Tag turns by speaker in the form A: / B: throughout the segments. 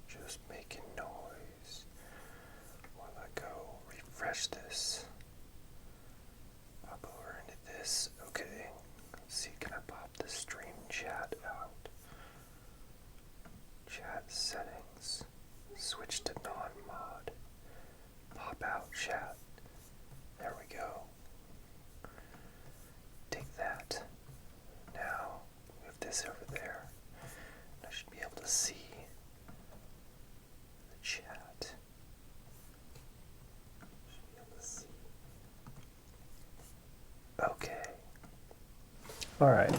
A: Just making noise while I go refresh this. I'll go over into this. Okay. Let's see, can I pop the stream chat out? Chat settings. Switch to non-mod. Pop out chat. There we go. Take that. Now, move this over there. I should be able to see the chat. Should be able to see. Okay. All right.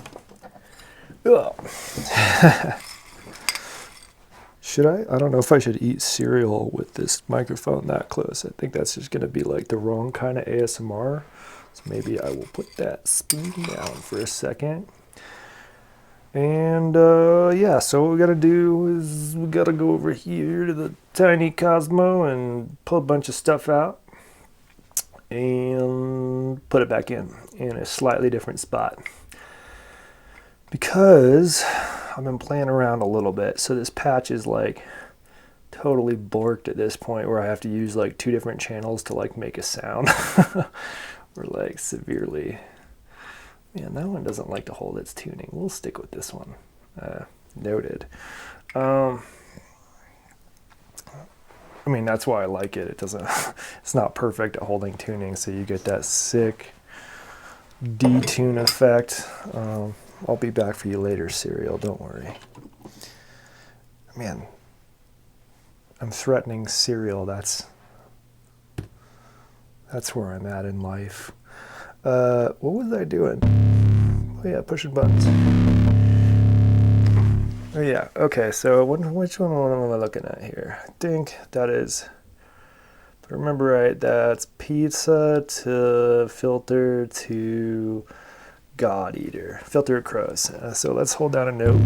A: Should I? I don't know if I should eat cereal with this microphone that close. I think that's just going to be like the wrong kind of ASMR. So maybe I will put that spoon down for a second. And yeah, so what we got to do is we got to go over here to the Tiny Cosmo and pull a bunch of stuff out and put it back in a slightly different spot. Because I've been playing around a little bit, so this patch is like totally borked at this point where I have to use like 2 different channels to like make a sound. Or like severely. Man, that one doesn't like to hold its tuning. We'll stick with this one. Noted. I mean, that's why I like it. It doesn't, it's not perfect at holding tuning, so you get that sick detune effect. I'll be back for you later, Serial, don't worry. Man, I'm threatening Serial. That's where I'm at in life. What was I doing? Oh yeah, pushing buttons. Oh yeah, okay, so which one am I looking at here? I think that is, if I remember right, that's pizza to filter to God Eater, filter crows. So let's hold down a note.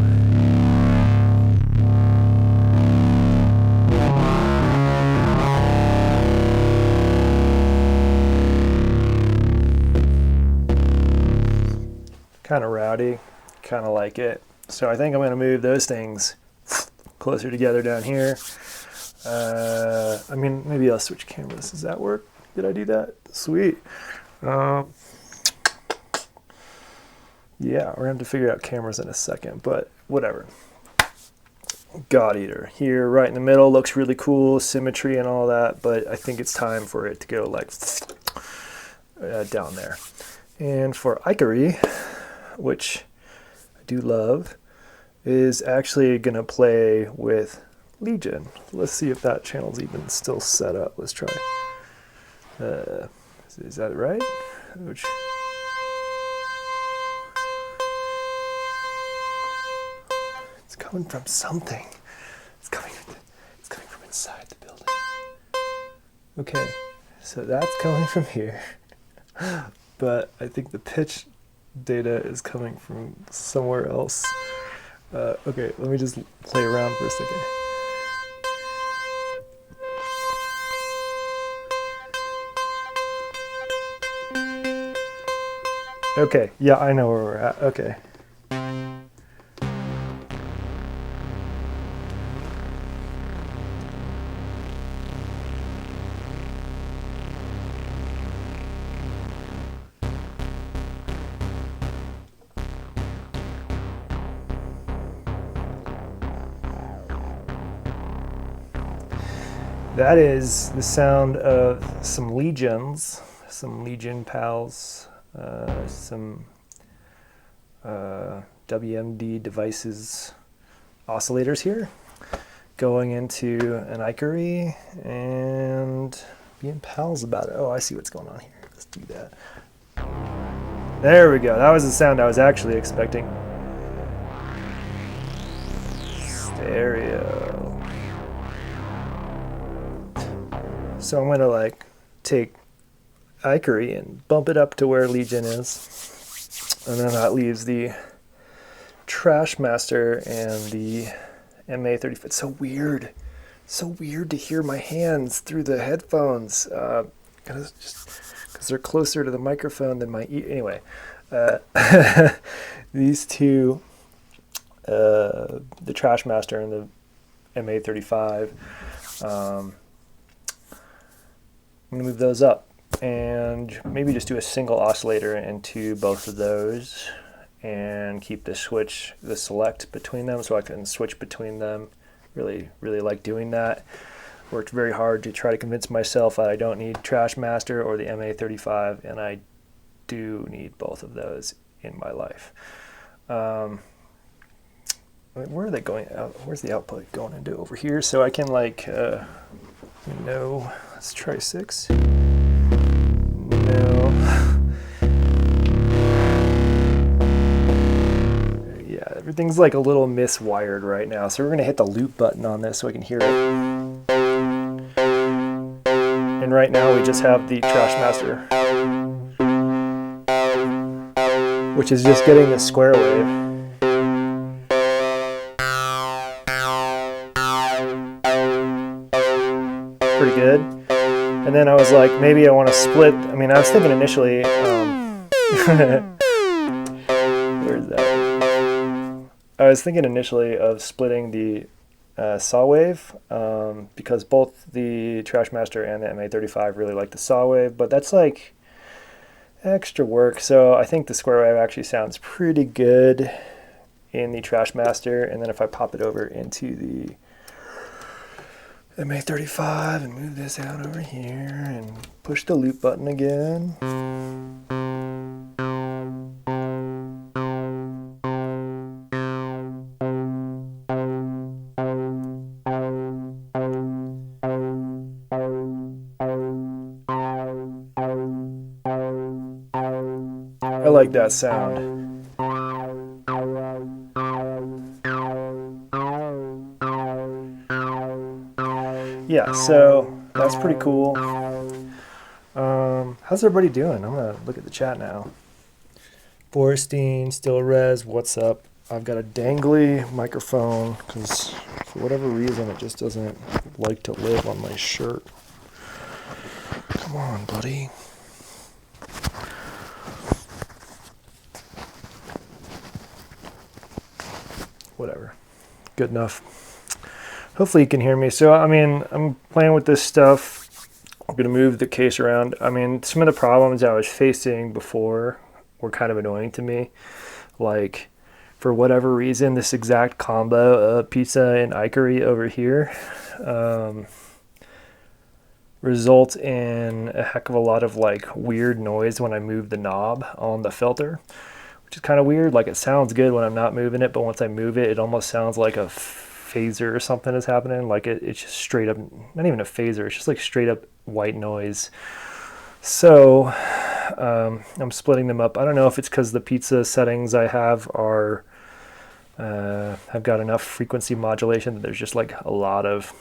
A: Kind of rowdy, kind of like it. So I think I'm going to move those things closer together down here. I mean, maybe I'll switch cameras. Does that work? Did I do that? Sweet. Yeah, we're going to have to figure out cameras in a second, but whatever. God Eater here right in the middle looks really cool, symmetry and all that, but I think it's time for it to go like down there. And for Ikery, which I do love, is actually going to play with Legion. Let's see if that channel's even still set up. Let's try. Is that right? Which... It's coming from something. It's coming from inside the building. Okay, so that's coming from here. But I think the pitch data is coming from somewhere else. Okay, let me just play around for a second. Okay, yeah, I know where we're at. Okay. That is the sound of some legions, some legion pals, some WMD devices, oscillators here, going into an Ikery and being pals about it. Oh, I see what's going on here. Let's do that. There we go. That was the sound I was actually expecting. Stereo. So I'm going to like take Ikery and bump it up to where Legion is. And then that leaves the Trashmaster and the MA35. It's so weird. So weird to hear my hands through the headphones. Because they're closer to the microphone than my ear. Anyway, these two the Trashmaster and the MA35. I'm going to move those up and maybe just do a single oscillator into both of those and keep the select between them so I can switch between them. Really like doing that. Worked very hard to try to convince myself that I don't need Trashmaster or the MA35, and I do need both of those in my life. Where are they going out? Where's the output going into? Over here, so I can like no. Let's try 6. No. Yeah, everything's like a little miswired right now, so we're gonna hit the loop button on this so I can hear it. And right now we just have the Trashmaster, which is just getting the square wave. Pretty good. And then I was like, maybe I want to split. I mean, I was thinking initially, where's that? I was thinking initially of splitting the saw wave because both the Trashmaster and the MA35 really like the saw wave, but that's like extra work. So I think the square wave actually sounds pretty good in the Trashmaster, and then if I pop it over into the MA35 and move this out over here and push the loop button again. I like that sound. Yeah, so that's pretty cool. How's everybody doing? I'm gonna look at the chat now. Borstein, Still Res, what's up? I've got a dangly microphone because for whatever reason it just doesn't like to live on my shirt. Come on, buddy. Whatever. Good enough. Hopefully you can hear me. So, I mean, I'm playing with this stuff. I'm going to move the case around. I mean, some of the problems I was facing before were kind of annoying to me. Like, for whatever reason, this exact combo of pizza and Ikery over here results in a heck of a lot of, like, weird noise when I move the knob on the filter, which is kind of weird. Like, it sounds good when I'm not moving it, but once I move it, it almost sounds like a phaser or something is happening. Like it's just straight up, not even a phaser, it's just like straight up white noise. So I'm splitting them up. I don't know if it's because the pizza settings I have are have got enough frequency modulation that there's just like a lot of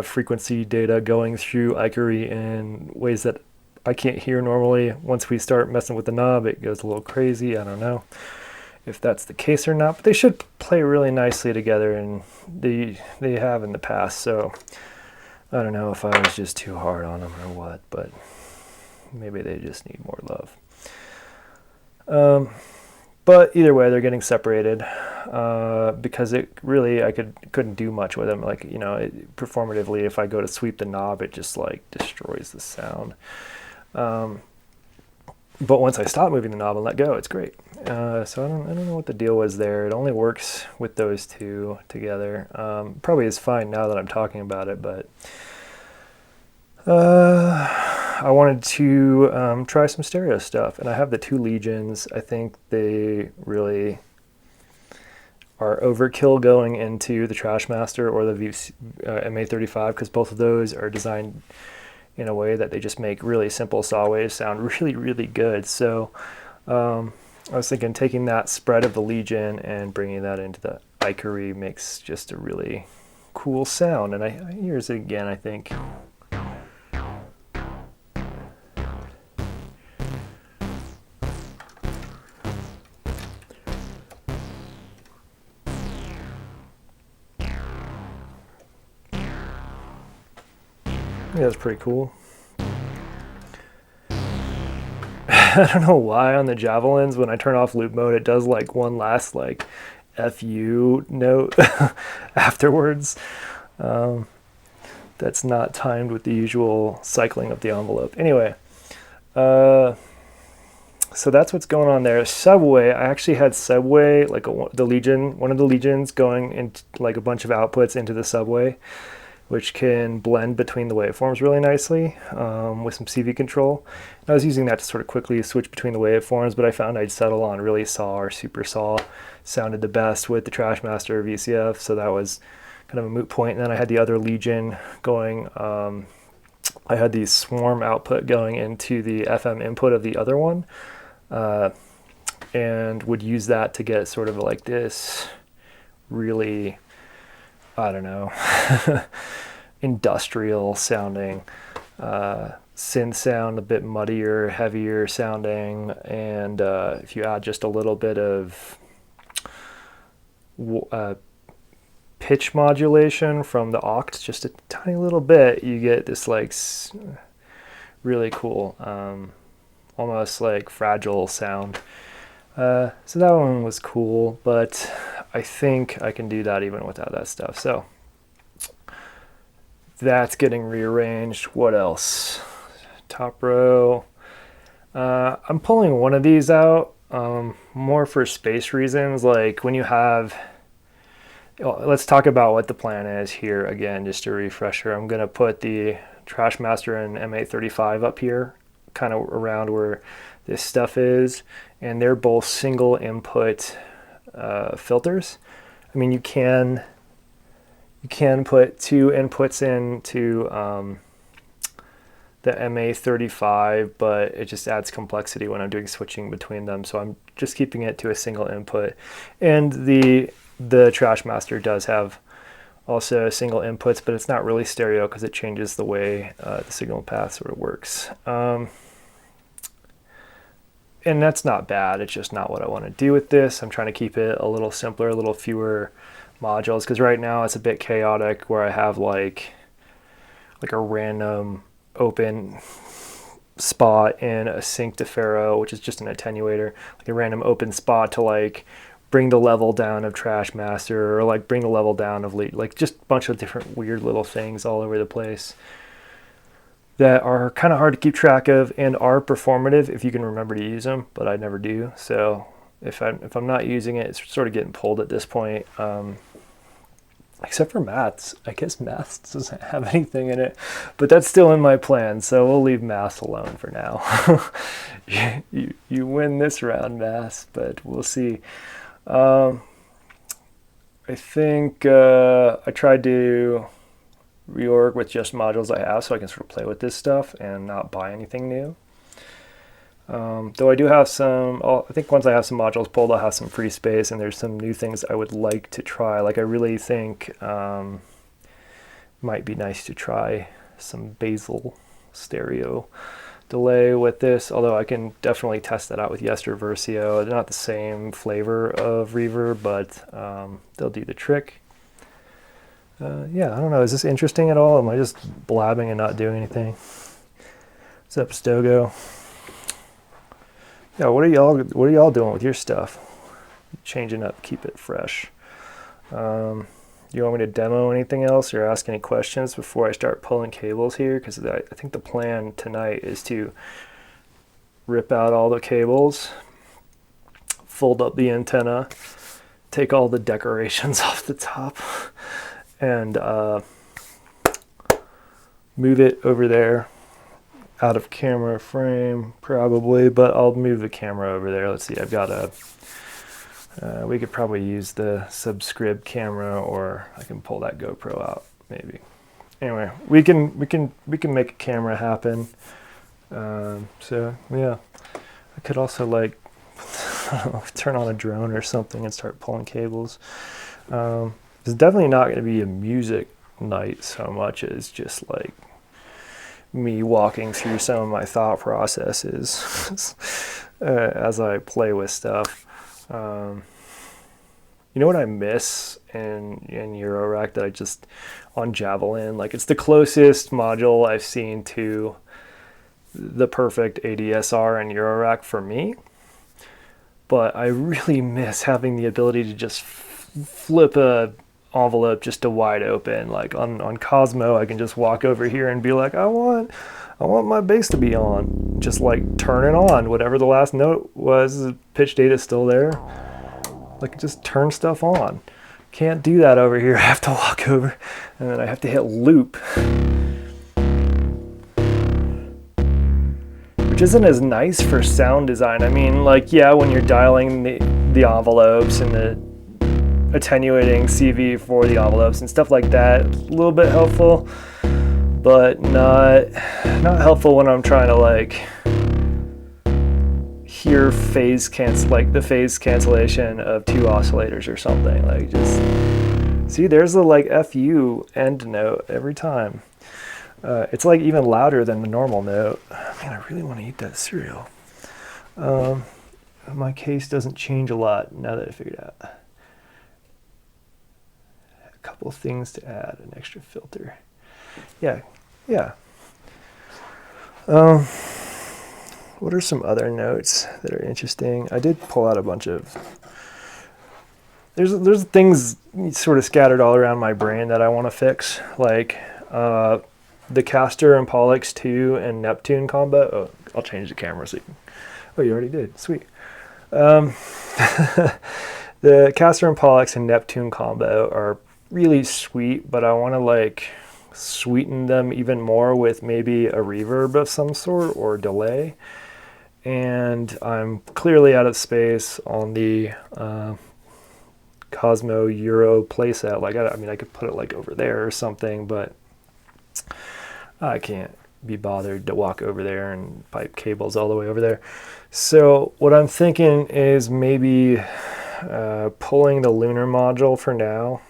A: frequency data going through Ikery in ways that I can't hear normally. Once we start messing with the knob, it goes a little crazy. I don't know if that's the case or not, but they should play really nicely together, and they have in the past. So I don't know if I was just too hard on them or what, but maybe they just need more love. But either way, they're getting separated because it really I couldn't do much with them. Like, you know, performatively, if I go to sweep the knob, it just like destroys the sound. But once I stop moving the knob and let go, it's great. So I don't know what the deal was there. It only works with those two together. Probably is fine now that I'm talking about it, but I wanted to try some stereo stuff, and I have the two Legions. I think they really are overkill going into the Trashmaster or the MA35 because both of those are designed in a way that they just make really simple saw waves sound really, really good. So I was thinking taking that spread of the Legion and bringing that into the Ikery makes just a really cool sound. And here's it again, I think. Yeah, that's pretty cool. I don't know why on the Javelins, when I turn off loop mode, it does like one last like FU note afterwards. That's not timed with the usual cycling of the envelope. Anyway, so that's what's going on there. Subway, I actually had Subway, like the Legion, one of the Legions going into like a bunch of outputs into the Subway, which can blend between the waveforms really nicely with some CV control. And I was using that to sort of quickly switch between the waveforms, but I found I'd settle on really saw or super saw sounded the best with the Trashmaster VCF, so that was kind of a moot point. And then I had the other Legion going. I had the Swarm output going into the FM input of the other one, and would use that to get sort of like this really, I don't know, industrial sounding synth sound, a bit muddier, heavier sounding, and if you add just a little bit of pitch modulation from the oct, just a tiny little bit, you get this like really cool, almost like fragile sound. So that one was cool, but I think I can do that even without that stuff. So that's getting rearranged. What else? Top row. I'm pulling one of these out more for space reasons. Like when you have, let's talk about what the plan is here again, just a refresher. I'm going to put the Trashmaster and M835 up here, kind of around where this stuff is, and they're both single input filters. I mean, you can put two inputs into the MA35, but it just adds complexity when I'm doing switching between them. So I'm just keeping it to a single input. And the Trashmaster does have also single inputs, but it's not really stereo because it changes the way the signal path sort of works. And that's not bad. It's just not what I want to do with this. I'm trying to keep it a little simpler, a little fewer modules, because right now it's a bit chaotic where I have like a random open spot in a sync to Pharaoh, which is just an attenuator, like a random open spot to like bring the level down of Trashmaster, or like bring the level down of like just a bunch of different weird little things all over the place that are kind of hard to keep track of and are performative if you can remember to use them, but I never do. So if I'm not using it, it's sort of getting pulled at this point. Except for maths. I guess maths doesn't have anything in it, but that's still in my plan, so we'll leave maths alone for now. you win this round, maths, but we'll see. I think I tried to reorg with just modules I have so I can sort of play with this stuff and not buy anything new. Though I do have some, I think once I have some modules pulled, I'll have some free space, and there's some new things I would like to try. Like I really think might be nice to try some basal stereo delay with this, although I can definitely test that out with Yester Versio. They're not the same flavor of reverb, but they'll do the trick. Yeah, I don't know. Is this interesting at all? Am I just blabbing and not doing anything? What's up, Stogo? Yeah, what are y'all doing with your stuff? Changing up, keep it fresh. You want me to demo anything else or ask any questions before I start pulling cables here? Because I think the plan tonight is to rip out all the cables, fold up the antenna, take all the decorations off the top, and move it over there. Out of camera frame probably, but I'll move the camera over there. Let's see, I've got we could probably use the Subscribe camera, or I can pull that GoPro out maybe. Anyway, we can make a camera happen. So yeah, I could also like turn on a drone or something and start pulling cables. It's definitely not going to be a music night so much as just like me walking through some of my thought processes as I play with stuff. You know what I miss in Eurorack that I just, on Javelin, like it's the closest module I've seen to the perfect ADSR and Eurorack for me, but I really miss having the ability to just flip a envelope just to wide open. Like on Cosmo, I can just walk over here and be like, I want my bass to be on. Just like turn it on. Whatever the last note was, the pitch data is still there. Like just turn stuff on. Can't do that over here. I have to walk over and then I have to hit loop. Which isn't as nice for sound design. I mean, like, yeah, when you're dialing the envelopes and the attenuating CV for the envelopes and stuff like that, a little bit helpful, but not helpful when I'm trying to like hear the phase cancellation of two oscillators or something. Like, just see, there's the like FU end note every time. It's like even louder than the normal note. Man, I really want to eat that cereal. My case doesn't change a lot now that I figured out. A couple of things to add, an extra filter. Yeah. What are some other notes that are interesting? I did pull out a bunch of... There's things sort of scattered all around my brain that I want to fix, like the Castor and Pollux 2 and Neptune combo. Oh, I'll change the camera so you can... Oh, you already did. Sweet. The Castor and Pollux and Neptune combo are really sweet, but I want to like sweeten them even more with maybe a reverb of some sort or delay. And I'm clearly out of space on the Cosmo Euro playset. Like, I mean, I could put it like over there or something, but I can't be bothered to walk over there and pipe cables all the way over there. So what I'm thinking is maybe pulling the Lunar module for now,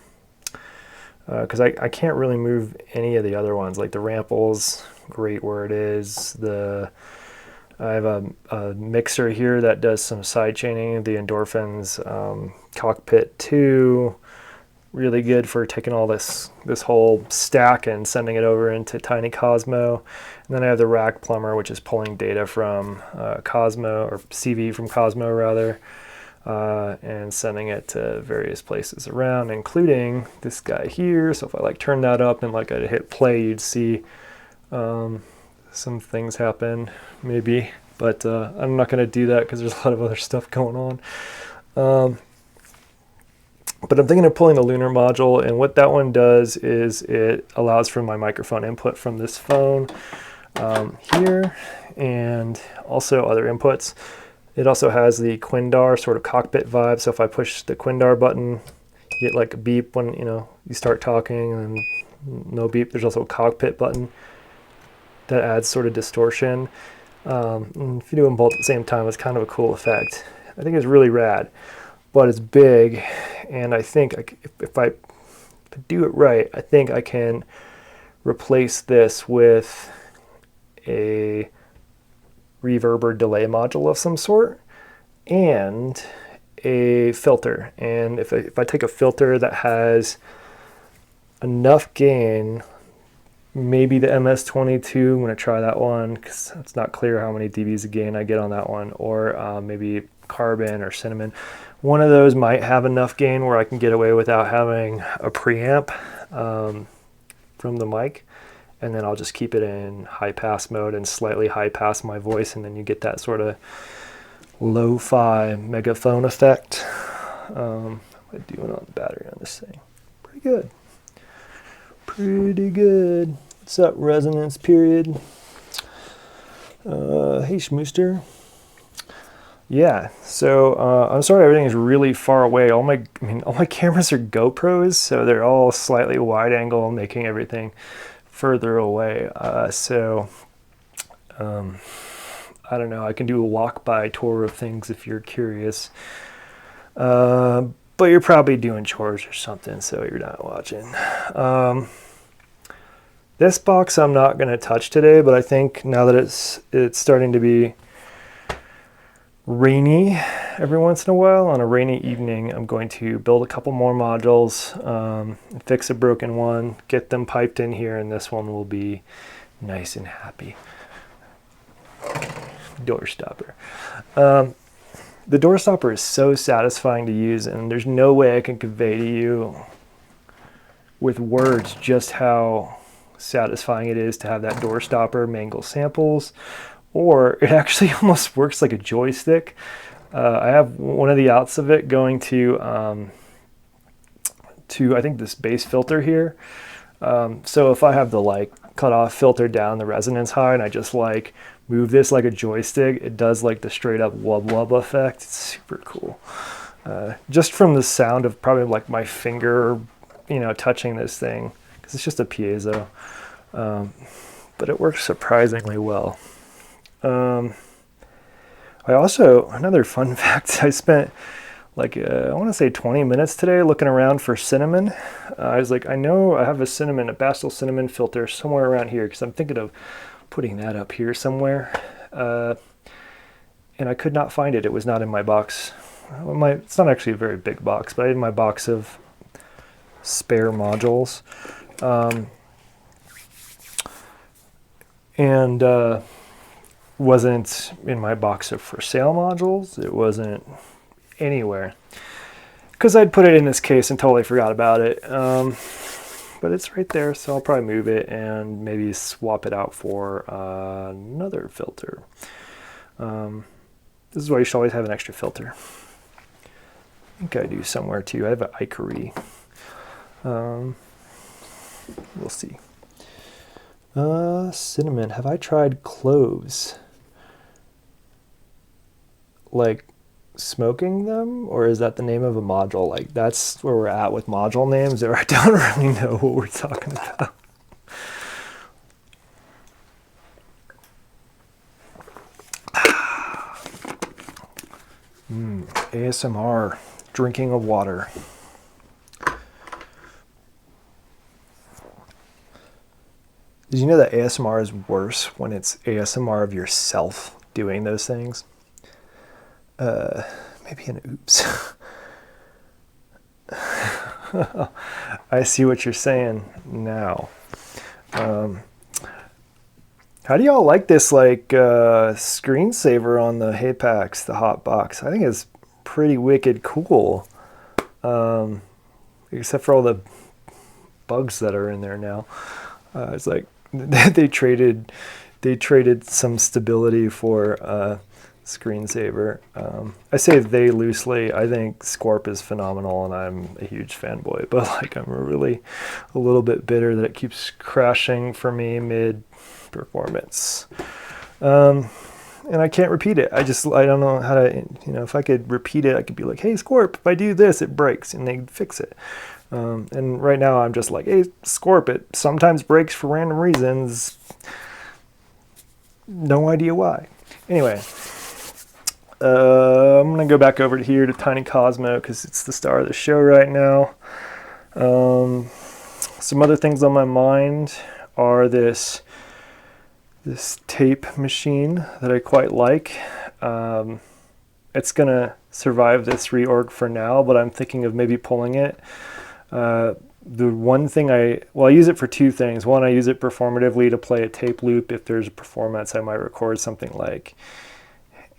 A: because I can't really move any of the other ones. Like the Rample's great where it is. I have a mixer here that does some side chaining. The Endorphins Cockpit 2, really good for taking all this whole stack and sending it over into Tiny Cosmo. And then I have the Rack Plumber, which is pulling data from Cosmo, or CV from Cosmo rather, and sending it to various places around, including this guy here. So if I like turn that up and like I hit play, you'd see some things happen maybe, but I'm not going to do that because there's a lot of other stuff going on. But I'm thinking of pulling the Lunar module, and what that one does is it allows for my microphone input from this phone here, and also other inputs. It also has the Quindar sort of cockpit vibe, so if I push the Quindar button, you get like a beep when you start talking, and no beep. There's also a cockpit button that adds sort of distortion. And if you do them both at the same time, it's kind of a cool effect. I think it's really rad, but it's big, and I think if I do it right, I think I can replace this with a reverb or delay module of some sort and a filter. And if I take a filter that has enough gain, maybe the MS-22, I'm going to try that one because it's not clear how many dBs of gain I get on that one, or maybe Carbon or Cinnamon. One of those might have enough gain where I can get away without having a preamp from the mic, and then I'll just keep it in high pass mode and slightly high pass my voice, and then you get that sort of lo-fi megaphone effect. What am I doing on the battery on this thing? Pretty good. Pretty good. What's up, Resonance Period? Hey, Schmooster. Yeah, so I'm sorry everything is really far away. All my cameras are GoPros, so they're all slightly wide angle, making everything further away. I don't know. I can do a walk-by tour of things if you're curious. But you're probably doing chores or something, so you're not watching. This box I'm not going to touch today, but I think now that it's starting to be rainy every once in a while, on a rainy evening, I'm going to build a couple more modules, fix a broken one, get them piped in here, and this one will be nice and happy. door stopper. The door stopper is so satisfying to use, and there's no way I can convey to you with words just how satisfying it is to have that door stopper mangle samples, or it actually almost works like a joystick. I have one of the outs of it going to I think this bass filter here. So if I have the like cut off filter down, the resonance high, and I just like move this like a joystick, it does like the straight up wub wub effect. It's super cool. Just from the sound of probably like my finger, you know, touching this thing, because it's just a piezo. But it works surprisingly well. I also, another fun fact, I spent like, I want to say 20 minutes today looking around for cinnamon. I was like, I know I have a Bastille cinnamon filter somewhere around here, because I'm thinking of putting that up here somewhere. And I could not find it. It was not in my box. It's not actually a very big box, but I had my box of spare modules. And wasn't in my box of for sale modules. It wasn't anywhere, because I'd put it in this case and totally forgot about it. But it's right there, so I'll probably move it and maybe swap it out for another filter. This is why you should always have an extra filter. I think I do somewhere too. I have an Ivory. We'll see. Cinnamon. Have I tried cloves? Like smoking them, or is that the name of a module? Like that's where we're at with module names, or I don't really know what we're talking about. ASMR, drinking of water. Did you know that ASMR is worse when it's ASMR of yourself doing those things? Maybe an oops. I see what you're saying now. How do y'all like this like screensaver on the Hapax, the hot box? I think it's pretty wicked cool. Except for all the bugs that are in there now. It's like they traded some stability for screensaver. I say they loosely. I think Scorp is phenomenal, and I'm a huge fanboy. But like, I'm really a little bit bitter that it keeps crashing for me mid performance, and I can't repeat it. I don't know how to. You know, if I could repeat it, I could be like, "Hey, Scorp, if I do this, it breaks," and they'd fix it. And right now, I'm just like, "Hey, Scorp, it sometimes breaks for random reasons. No idea why." Anyway. I'm going to go back over to here to Tiny Cosmo because it's the star of the show right now. Some other things on my mind are this tape machine that I quite like. It's going to survive this reorg for now, but I'm thinking of maybe pulling it. The one thing I use it for two things. One, I use it performatively to play a tape loop. If there's a performance, I might record something like,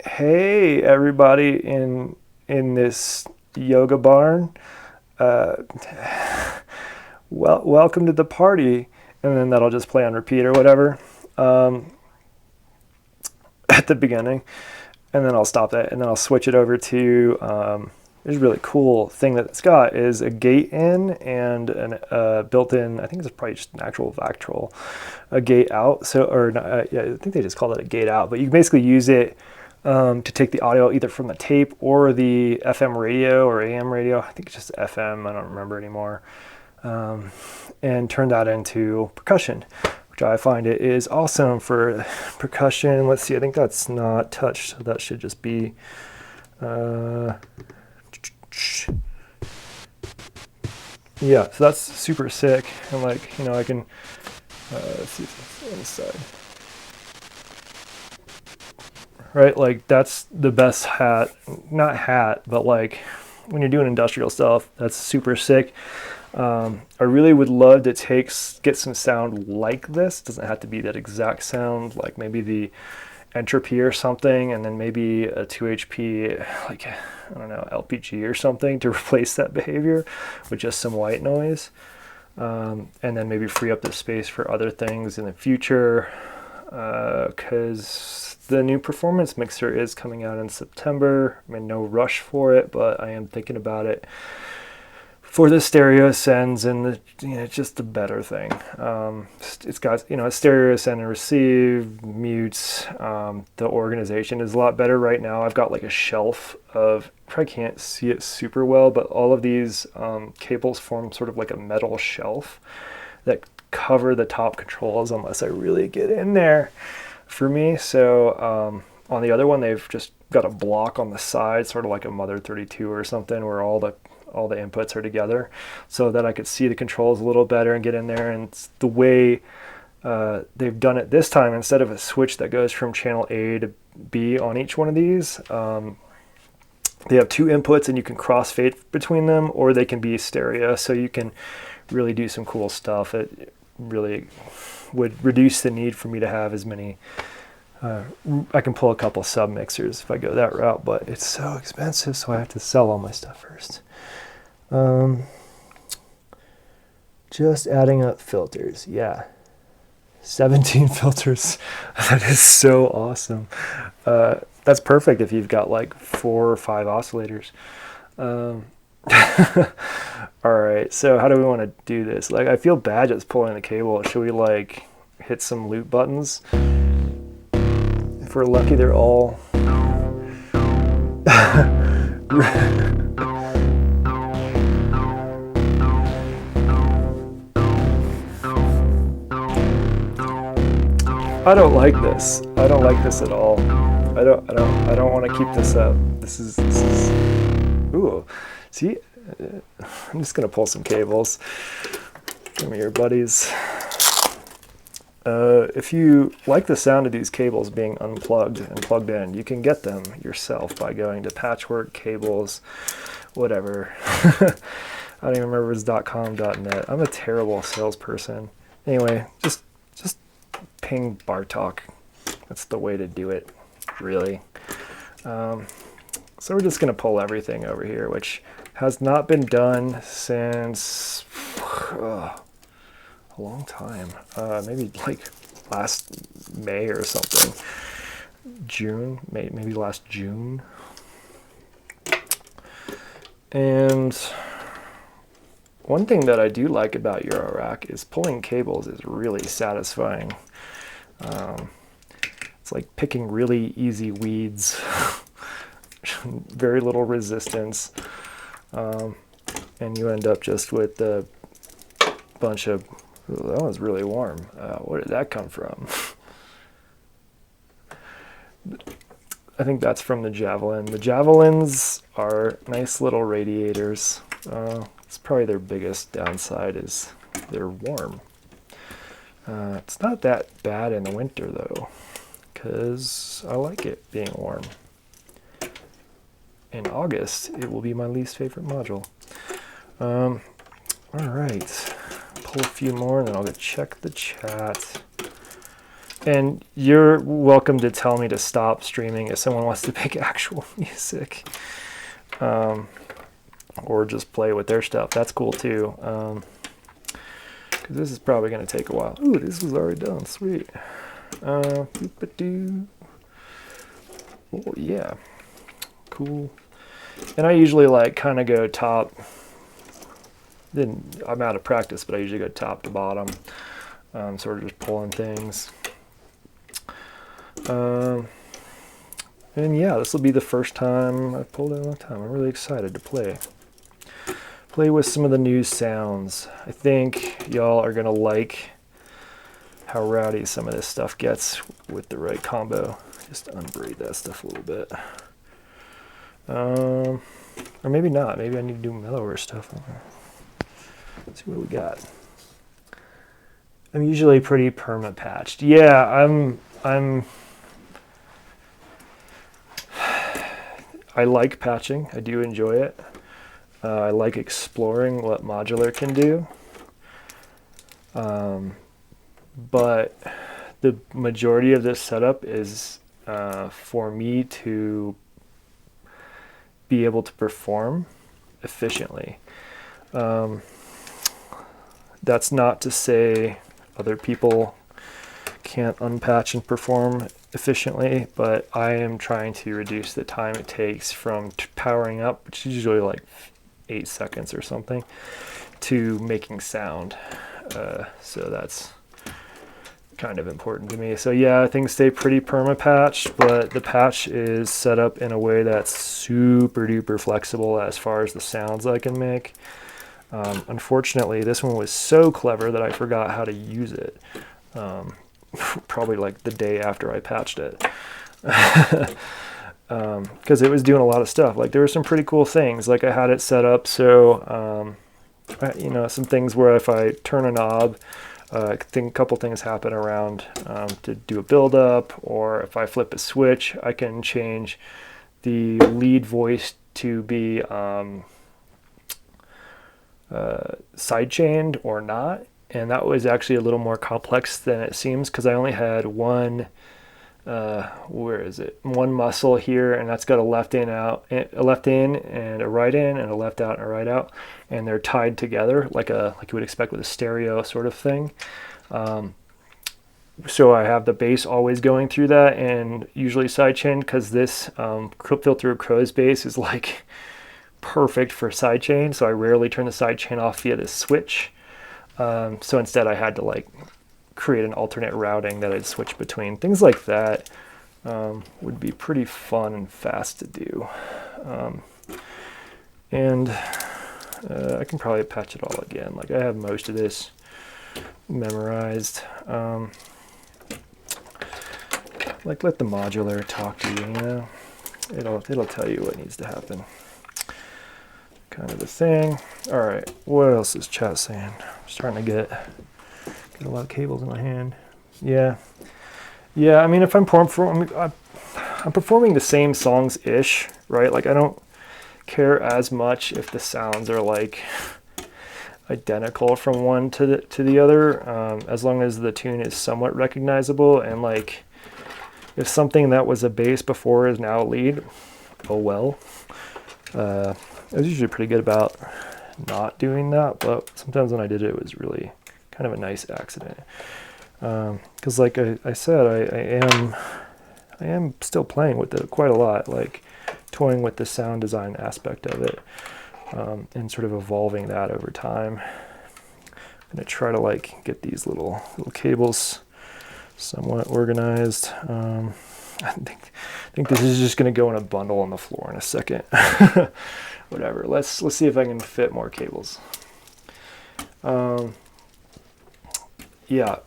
A: "Hey everybody in this yoga barn, welcome to the party," and then that'll just play on repeat or whatever at the beginning, and then I'll stop that, and then I'll switch it over to there's a really cool thing that it's got is a gate in and an built-in, I think it's probably just an actual Vactrol, a gate out. So, or yeah, I think they just call it a gate out, but you can basically use it to take the audio either from the tape or the FM radio or AM radio. I think it's just FM, I don't remember anymore. And turn that into percussion, which I find it is awesome for percussion. Let's see, I think that's not touched, so that should just be yeah, so that's super sick. And like, you know, I can let's see if it's inside. Right, like that's the best hat, not hat, but like when you're doing industrial stuff, that's super sick. I really would love to get some sound like this. Doesn't have to be that exact sound, like maybe the entropy or something, and then maybe a 2 HP, like, I don't know, LPG or something to replace that behavior with just some white noise. And then maybe free up the space for other things in the future, because the new performance mixer is coming out in September. I mean, no rush for it, but I am thinking about it for the stereo sends and the, just the better thing. It's got, a stereo send and receive, mutes. The organization is a lot better right now. I've got like a shelf of, probably can't see it super well, but all of these cables form sort of like a metal shelf that cover the top controls unless I really get in there for me. So on the other one, they've just got a block on the side, sort of like a Mother 32 or something, where all the inputs are together, so that I could see the controls a little better and get in there. And the way they've done it this time, instead of a switch that goes from channel A to B on each one of these, they have 2 inputs and you can crossfade between them, or they can be stereo, so you can really do some cool stuff. It really would reduce the need for me to have as many. I can pull a couple sub mixers if I go that route, but it's so expensive, so I have to sell all my stuff first. Just adding up filters, yeah. 17 filters. That is so awesome. That's perfect if you've got like 4 or 5 oscillators. All right, so how do we want to do this? Like, I feel bad just pulling the cable. Should we like hit some loop buttons? If we're lucky, they're all I don't like this. I don't like this at all. I don't want to keep this up. This is ooh. See, I'm just gonna pull some cables. Come here, buddies. If you like the sound of these cables being unplugged and plugged in, you can get them yourself by going to Patchwork Cables, whatever. I don't even remember if it's .com.net. I'm a terrible salesperson. Anyway, just ping Bartok. That's the way to do it, really. So we're just going to pull everything over here, which has not been done since a long time. Maybe like last May or something. June, maybe last June. And one thing that I do like about Eurorack is pulling cables is really satisfying. It's like picking really easy weeds, very little resistance, and you end up just with a bunch of, ooh, that was really warm. Where did that come from? I think that's from the Javelin. The Javelins are nice little radiators. It's probably their biggest downside is they're warm. It's not that bad in the winter though, because I like it being warm. In August, it will be my least favorite module. All right, pull a few more and then I'll go check the chat. And you're welcome to tell me to stop streaming if someone wants to make actual music. Or just play with their stuff. That's cool too. Because this is probably going to take a while. Ooh, this was already done. Sweet. Oh, yeah. Cool. And I usually like kind of go top. Then I'm out of practice, but I usually go top to bottom. Sort of just pulling things. And yeah, this will be the first time I've pulled in a long time. I'm really excited to play with some of the new sounds. I think y'all are gonna like how rowdy some of this stuff gets with the right combo. Just unbraid that stuff a little bit. Or maybe not. Maybe I need to do mellower stuff. Let's see what we got. I'm usually pretty perma patched. Yeah, I like patching. I do enjoy it. I like exploring what Modular can do. But the majority of this setup is for me to be able to perform efficiently. That's not to say other people can't unpatch and perform efficiently, but I am trying to reduce the time it takes from powering up, which is usually like 8 seconds or something, to making sound. So that's kind of important to me. So yeah, things stay pretty perma-patched, but the patch is set up in a way that's super duper flexible as far as the sounds I can make. Unfortunately, this one was so clever that I forgot how to use it. Probably like the day after I patched it. Because it was doing a lot of stuff. Like there were some pretty cool things. Like I had it set up so, you know, some things where if I turn a knob, I think a couple things happen around to do a build up, or if I flip a switch, I can change the lead voice to be sidechained or not. And that was actually a little more complex than it seems, because I only had one, one muscle here, and that's got a left in out, a left in and a right in, and a left out and a right out, and they're tied together like you would expect with a stereo sort of thing. So I have the bass always going through that, and usually sidechained, because this filter crow's bass is like perfect for sidechain. So I rarely turn the sidechain off via this switch. So instead I had to like create an alternate routing that I'd switch between. Things like that would be pretty fun and fast to do. And I can probably patch it all again. Like I have most of this memorized. Like let the modular talk to you, you know? It'll tell you what needs to happen. Kind of a thing. All right, what else is chat saying? I'm starting to get a lot of cables in my hand. Yeah. I mean, if I'm performing the same songs ish, right? Like I don't care as much if the sounds are like identical from one to the other, as long as the tune is somewhat recognizable. And like if something that was a bass before is now a lead, oh well. I was usually pretty good about not doing that, but sometimes when I did it, it was really kind of a nice accident. Because like I said, I am still playing with it quite a lot, like toying with the sound design aspect of it, and sort of evolving that over time. I'm gonna try to like get these little cables somewhat organized. I think this is just gonna go in a bundle on the floor in a second. Whatever. Let's see if I can fit more cables. Yeah.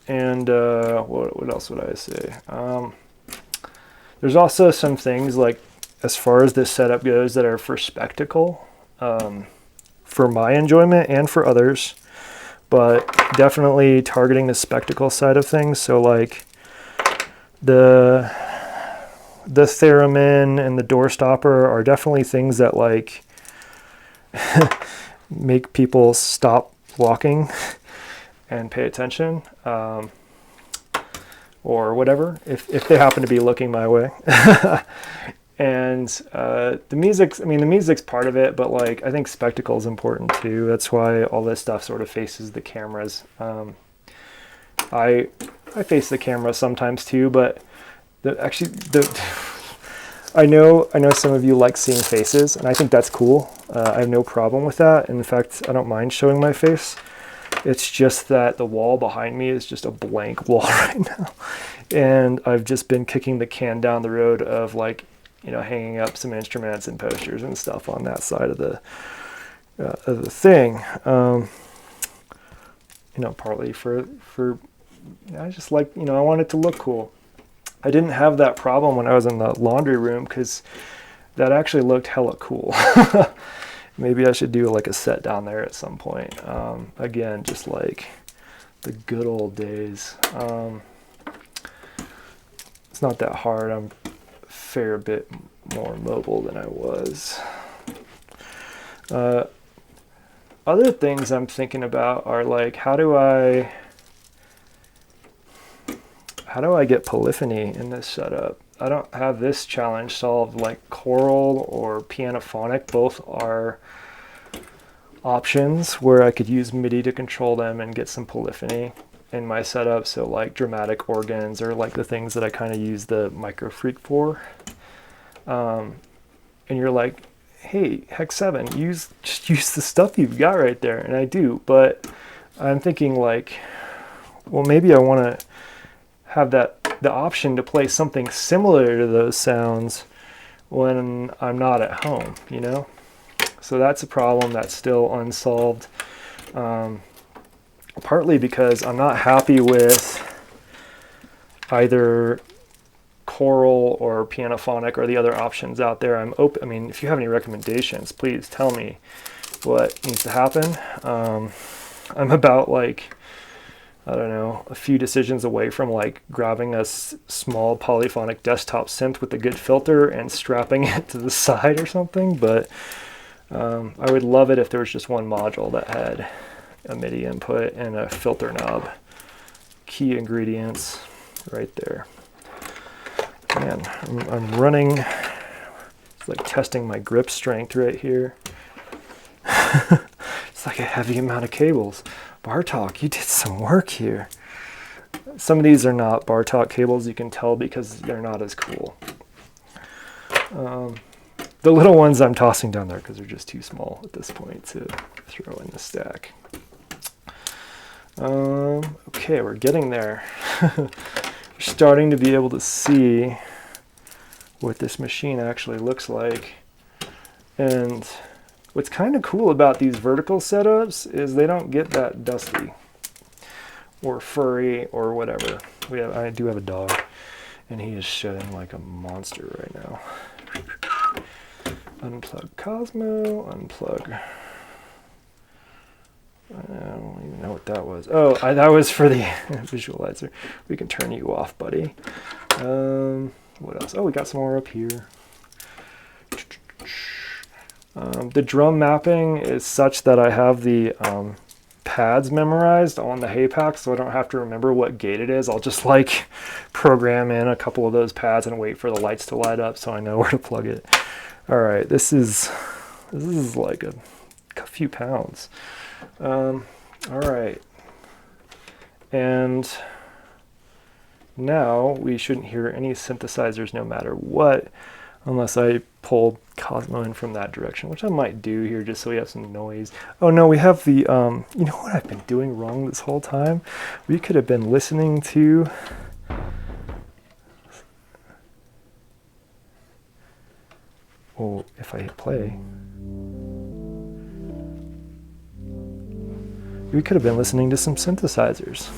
A: And what else would I say? There's also some things like, as far as this setup goes, that are for spectacle, for my enjoyment and for others, but definitely targeting the spectacle side of things. So like the theremin and the door stopper are definitely things that like make people stop walking and pay attention, or whatever, if they happen to be looking my way. And the music's part of it, but like I think spectacle is important too. That's why all this stuff sort of faces the cameras. I face the camera sometimes too, but I know some of you like seeing faces, and I think that's cool. I have no problem with that. In fact, I don't mind showing my face. It's just that the wall behind me is just a blank wall right now. And I've just been kicking the can down the road of like, hanging up some instruments and posters and stuff on that side of the thing. Partly for I just like, I want it to look cool. I didn't have that problem when I was in the laundry room, because that actually looked hella cool. Maybe I should do like a set down there at some point. Again, just like the good old days. It's not that hard. I'm a fair bit more mobile than I was. Other things I'm thinking about are like, how do I how do I get polyphony in this setup? I don't have this challenge solved. Like choral or pianophonic, both are options where I could use MIDI to control them and get some polyphony in my setup. So like dramatic organs are like the things that I kind of use the Microfreak for. And you're like, hey, heckseven, just use the stuff you've got right there. And I do, but I'm thinking like, well, maybe I want to have the option to play something similar to those sounds when I'm not at home, you know? So that's a problem that's still unsolved, partly because I'm not happy with either choral or pianophonic or the other options out there. I'm open. I mean, if you have any recommendations, please tell me what needs to happen. I'm about like, I don't know, a few decisions away from like grabbing a small polyphonic desktop synth with a good filter and strapping it to the side or something, but I would love it if there was just one module that had a MIDI input and a filter knob. Key ingredients right there. Man, I'm running, it's like testing my grip strength right here. It's like a heavy amount of cables. Bartok, you did some work here. Some of these are not Bartok cables, you can tell because they're not as cool. The little ones I'm tossing down there because they're just too small at this point to throw in the stack. Okay, we're getting there. We're starting to be able to see what this machine actually looks like. And what's kind of cool about these vertical setups is they don't get that dusty or furry or whatever. I do have a dog, and he is shedding like a monster right now. Unplug Cosmo, unplug. I don't even know what that was. Oh, that was for the visualizer. We can turn you off, buddy. What else? Oh, we got some more up here. The drum mapping is such that I have the pads memorized on the hay pack, so I don't have to remember what gate it is. I'll just like program in a couple of those pads and wait for the lights to light up so I know where to plug it. All right, this is like a few pounds. All right, and now we shouldn't hear any synthesizers no matter what, unless I pull Cosmo in from that direction, which I might do here just so we have some noise. Oh no, we have the, you know what I've been doing wrong this whole time? We could have been listening to, well, if I hit play, we could have been listening to some synthesizers.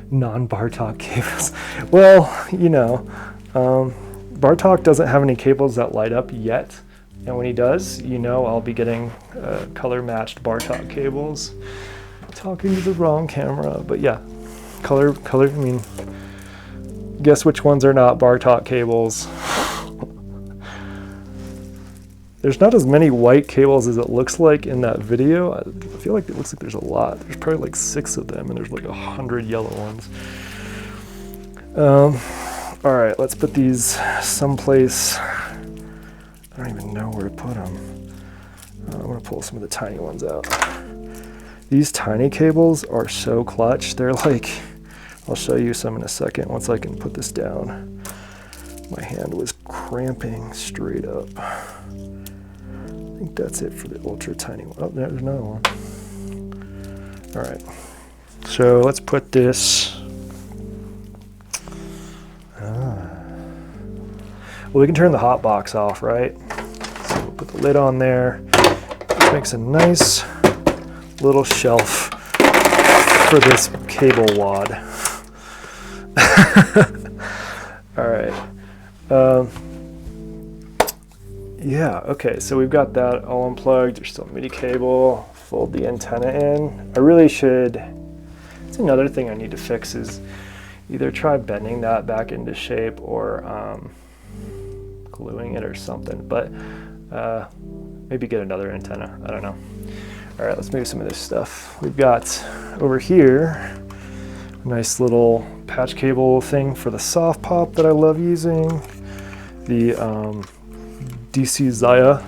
A: Non-Bartok cables. Well, you know, Bartok doesn't have any cables that light up yet, and when he does, you know I'll be getting color-matched Bartok cables. Talking to the wrong camera, but yeah, color. I mean, guess which ones are not Bartok cables? There's not as many white cables as it looks like in that video. I feel like it looks like there's a lot. There's probably like 6 of them, and there's like 100 yellow ones. All right, let's put these someplace. I don't even know where to put them. I'm gonna pull some of the tiny ones out. These tiny cables are so clutch. They're like, I'll show you some in a second once I can put this down. My hand was cramping straight up. I think that's it for the ultra tiny one. Oh, there's another one. All right, so let's put this. Well, we can turn the hot box off, right? So we'll put the lid on there. This makes a nice little shelf for this cable wad. All right. Yeah, okay, so we've got that all unplugged. There's still a MIDI cable. Fold the antenna in. I really should, it's another thing I need to fix is either try bending that back into shape or gluing it or something, but maybe get another antenna, I don't know. All right, let's move some of this stuff. We've got over here, Nice little patch cable thing for the soft pop that I love using. The DC Zaya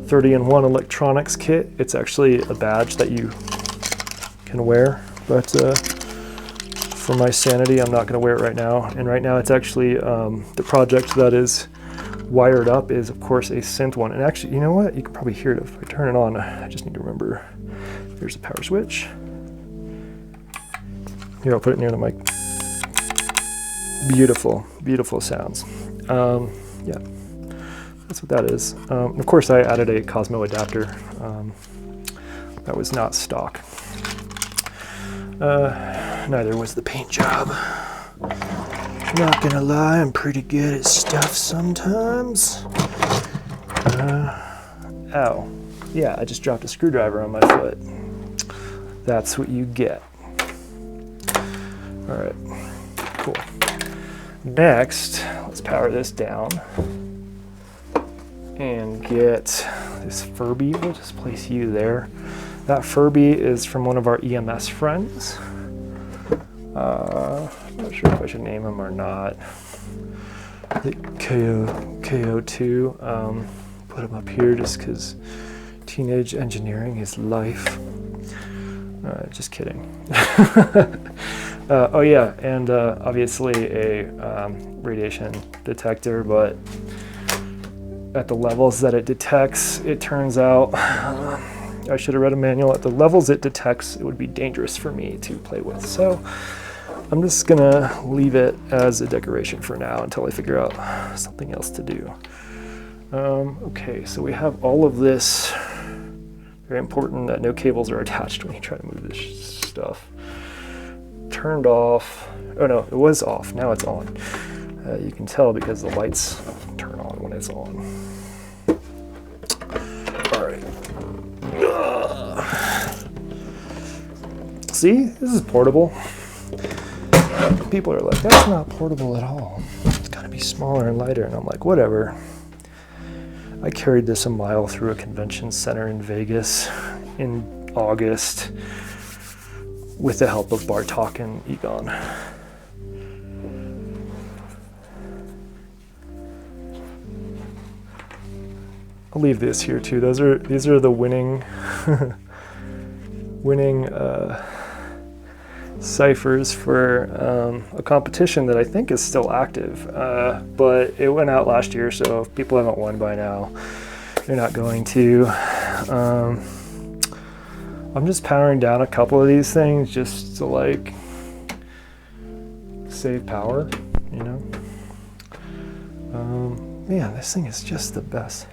A: 30-in-1 electronics kit. It's actually a badge that you can wear, but for my sanity, I'm not going to wear it right now. And right now, it's actually the project that is wired up is, of course, a synth one. And actually, you know what? You can probably hear it if I turn it on. I just need to remember. There's a power switch. Here, I'll put it near the mic. Beautiful, beautiful sounds. Yeah, that's what that is. Of course, I added a Cosmo adapter. That was not stock. Neither was the paint job. Not gonna lie, I'm pretty good at stuff sometimes. Ow. Yeah, I just dropped a screwdriver on my foot. That's what you get. All right, cool. Next, let's power this down and get this Furby. We'll just place you there. That Furby is from one of our EMS friends. I'm not sure if I should name him or not. The KO2. Put him up here just because teenage engineering is life. Just kidding. Oh yeah, and obviously a radiation detector, but at the levels that it detects, it turns out, I should have read a manual, at the levels it detects, it would be dangerous for me to play with. So I'm just gonna leave it as a decoration for now until I figure out something else to do. Okay, so we have all of this. Very important that no cables are attached when you try to move this stuff. Turned off. Oh no, it was off. Now it's on. You can tell because the lights turn on when it's on. All right. See, this is portable. People are like, that's not portable at all. It's gotta be smaller and lighter. And I'm like, whatever. I carried this a mile through a convention center in Vegas in August with the help of Bartok and Egon. I'll leave this here too. These are the winning ciphers for a competition that I think is still active, but it went out last year, so if people haven't won by now, you're not going to. I'm just powering down a couple of these things just to like save power, you know. Man, this thing is just the best.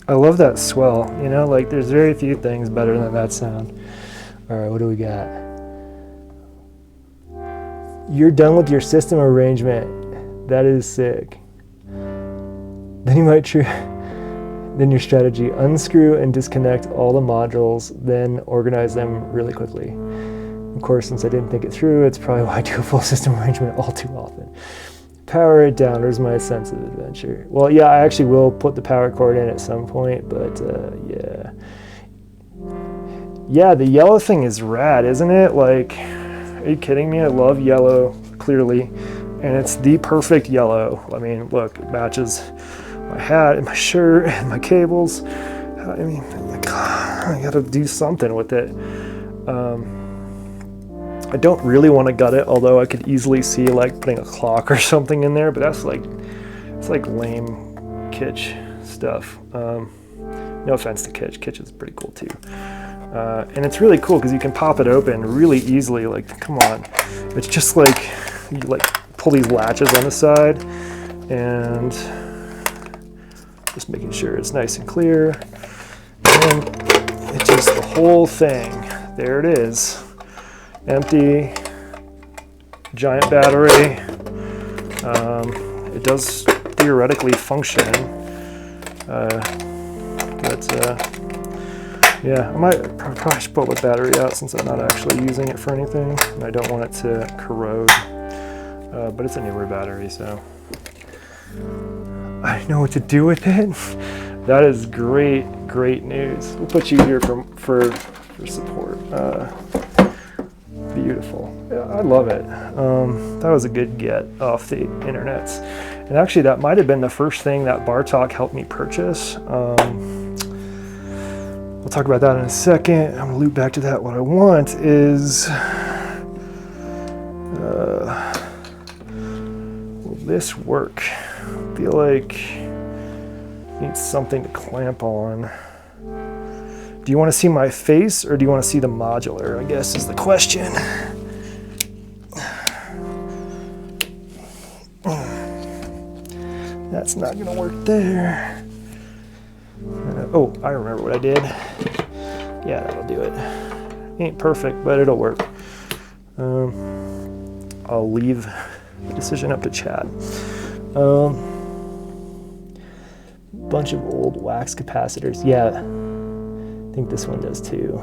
A: I love that swell, you know, like there's very few things better than that sound. All right, what do we got? You're done with your system arrangement. That is sick. Then you might then your strategy, unscrew and disconnect all the modules, then organize them really quickly. Of course, since I didn't think it through, it's probably why I do a full system arrangement all too often. Power it down, there's my sense of adventure. Well, yeah, I actually will put the power cord in at some point, but yeah. Yeah, the yellow thing is rad, isn't it? Like, are you kidding me? I love yellow, clearly, and it's the perfect yellow. I mean, look, it matches my hat and my shirt and my cables. I mean, I gotta do something with it. I don't really want to gut it, although I could easily see like putting a clock or something in there, but that's like, it's like lame kitsch stuff. No offense to kitsch. Kitsch is pretty cool too. And it's really cool because you can pop it open really easily. Like, come on. It's just like, you like pull these latches on the side and just making sure it's nice and clear. And it's just the whole thing. There it is. Empty, giant battery. It does theoretically function, but yeah, I might probably should put the battery out since I'm not actually using it for anything, and I don't want it to corrode. But it's a newer battery, so I know what to do with it. That is great news. We'll put you here for support. Beautiful. Yeah, I love it. That was a good get off the internet. And actually, that might have been the first thing that Bartok helped me purchase. We'll talk about that in a second. I'm gonna loop back to that. What I want is, will this work? I feel like I need something to clamp on. Do you want to see my face or do you want to see the modular, I guess is the question. That's not going to work there. Oh, I remember what I did. Yeah, that'll do it. Ain't perfect, but it'll work. I'll leave the decision up to Chad. Bunch of old wax capacitors. Yeah, I think this one does too.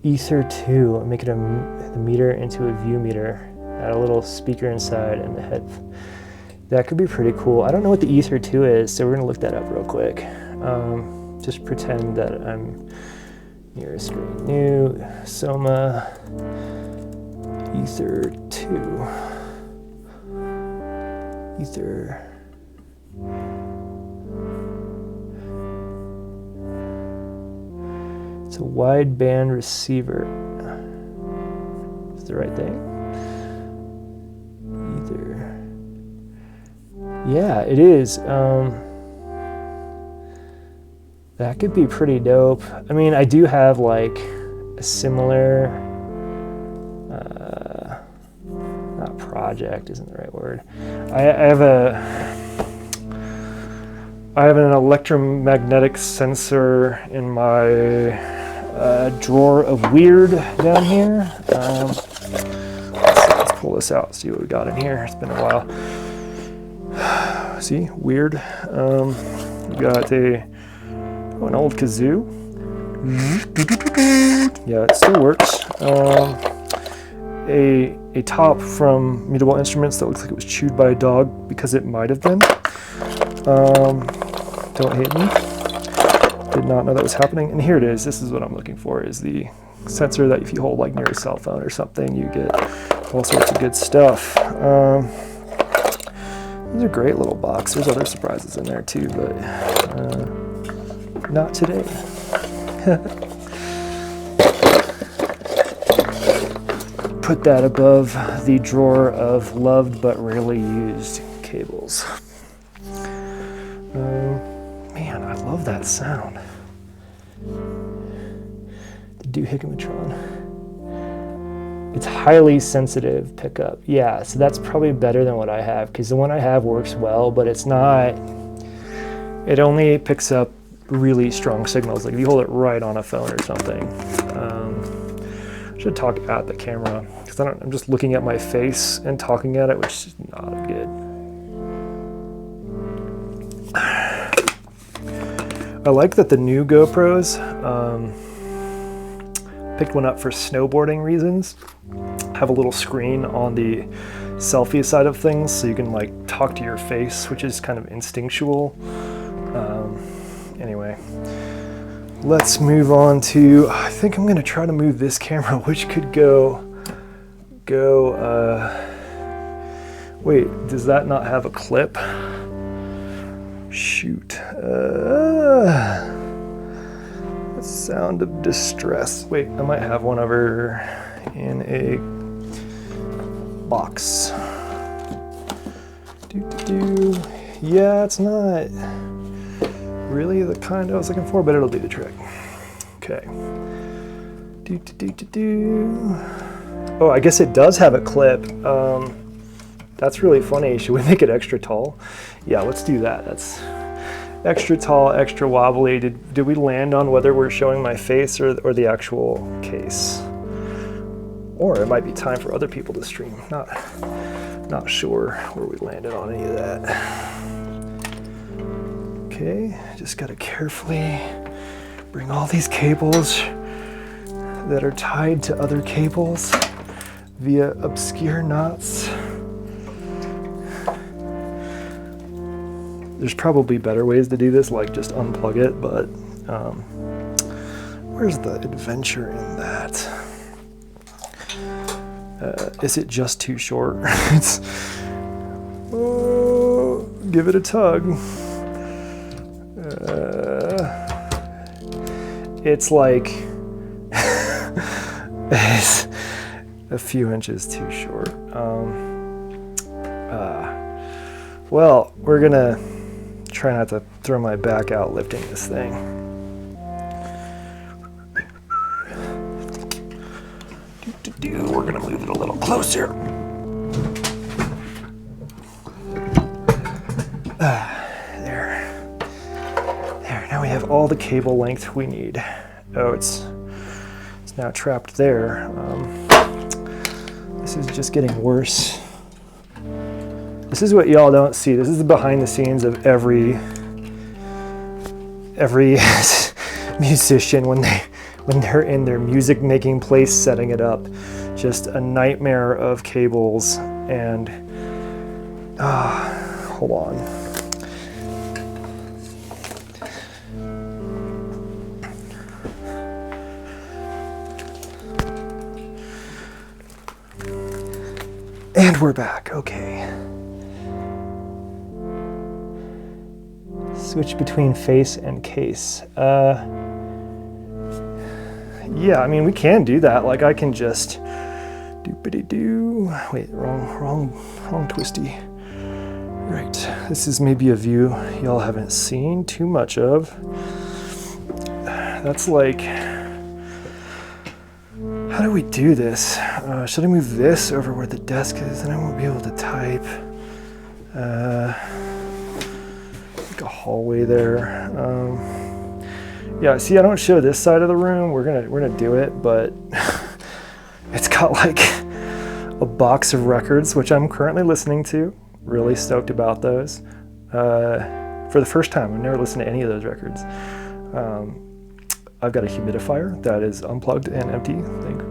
A: Ether 2, I'm making the meter into a view meter. Add a little speaker inside and the head. That could be pretty cool. I don't know what the Ether 2 is, so we're gonna look that up real quick. Just pretend that I'm near a screen. New Soma Ether 2. Ether. It's a wideband receiver. Is the right thing? Ether. Yeah, it is. That could be pretty dope. I mean, I do have like a similar, not project isn't the right word. I have an electromagnetic sensor in my drawer of weird down here. Let's pull this out, see what we got in here. It's been a while. See, weird. We got an old kazoo. Yeah, it still works. A top from Mutable Instruments that looks like it was chewed by a dog because it might have been. Don't hate me. Did not know that was happening. And here it is. This is what I'm looking for, is the sensor that if you hold like near a cell phone or something, you get all sorts of good stuff. These are great little box. There's other surprises in there too, but not today. Put that above the drawer of loved but rarely used cables. Man, I love that sound. The doohickamatron. It's highly sensitive pickup. Yeah, so that's probably better than what I have, because the one I have works well, but it's not, it only picks up really strong signals. Like if you hold it right on a phone or something. I should talk at the camera, because I'm just looking at my face and talking at it, which is not good. I like that the new GoPros, picked one up for snowboarding reasons, have a little screen on the selfie side of things so you can like talk to your face, which is kind of instinctual. Anyway, let's move on to, I think I'm going to try to move this camera, which could go, wait, does that not have a clip? Shoot. Sound of distress. Wait, I might have one over in a box. Yeah, it's not really the kind I was looking for, but it'll do the trick. Okay. Oh, I guess it does have a clip. That's really funny. Should we make it extra tall? Yeah, let's do that. That's extra tall, extra wobbly. Did we land on whether we're showing my face or the actual case? Or it might be time for other people to stream. Not sure where we landed on any of that. Okay, just gotta carefully bring all these cables that are tied to other cables via obscure knots. There's probably better ways to do this, like just unplug it, but where's the adventure in that? Is it just too short? Give it a tug. It's like it's a few inches too short. Well, we're gonna try not to throw my back out lifting this thing. We're gonna move it a little closer. There, now we have all the cable length we need. Oh, it's now trapped there. This is just getting worse. This is what y'all don't see. This is the behind the scenes of every musician when they're in their music making place setting it up. Just a nightmare of cables and hold on. And we're back, okay. Switch between face and case. Yeah, I mean, we can do that. Like, I can just doopity-doo. Wait, wrong twisty. Right, this is maybe a view y'all haven't seen too much of. That's like, how do we do this? Should I move this over where the desk is? And I won't be able to type. Like a hallway there. Yeah, see, I don't show this side of the room. We're gonna do it, but it's got like a box of records, which I'm currently listening to. Really stoked about those. For the first time, I've never listened to any of those records. I've got a humidifier that is unplugged and empty, I think.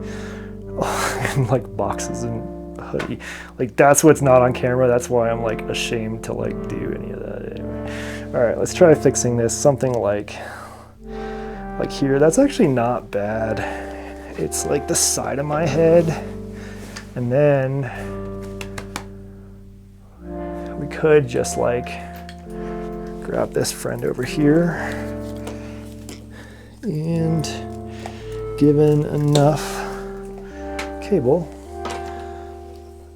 A: And like boxes and hoodie. Like, that's what's not on camera. That's why I'm like ashamed to like do any of that anyway. All right, let's try fixing this. Something like here. That's actually not bad. It's like the side of my head. And then we could just like grab this friend over here, and given enough cable,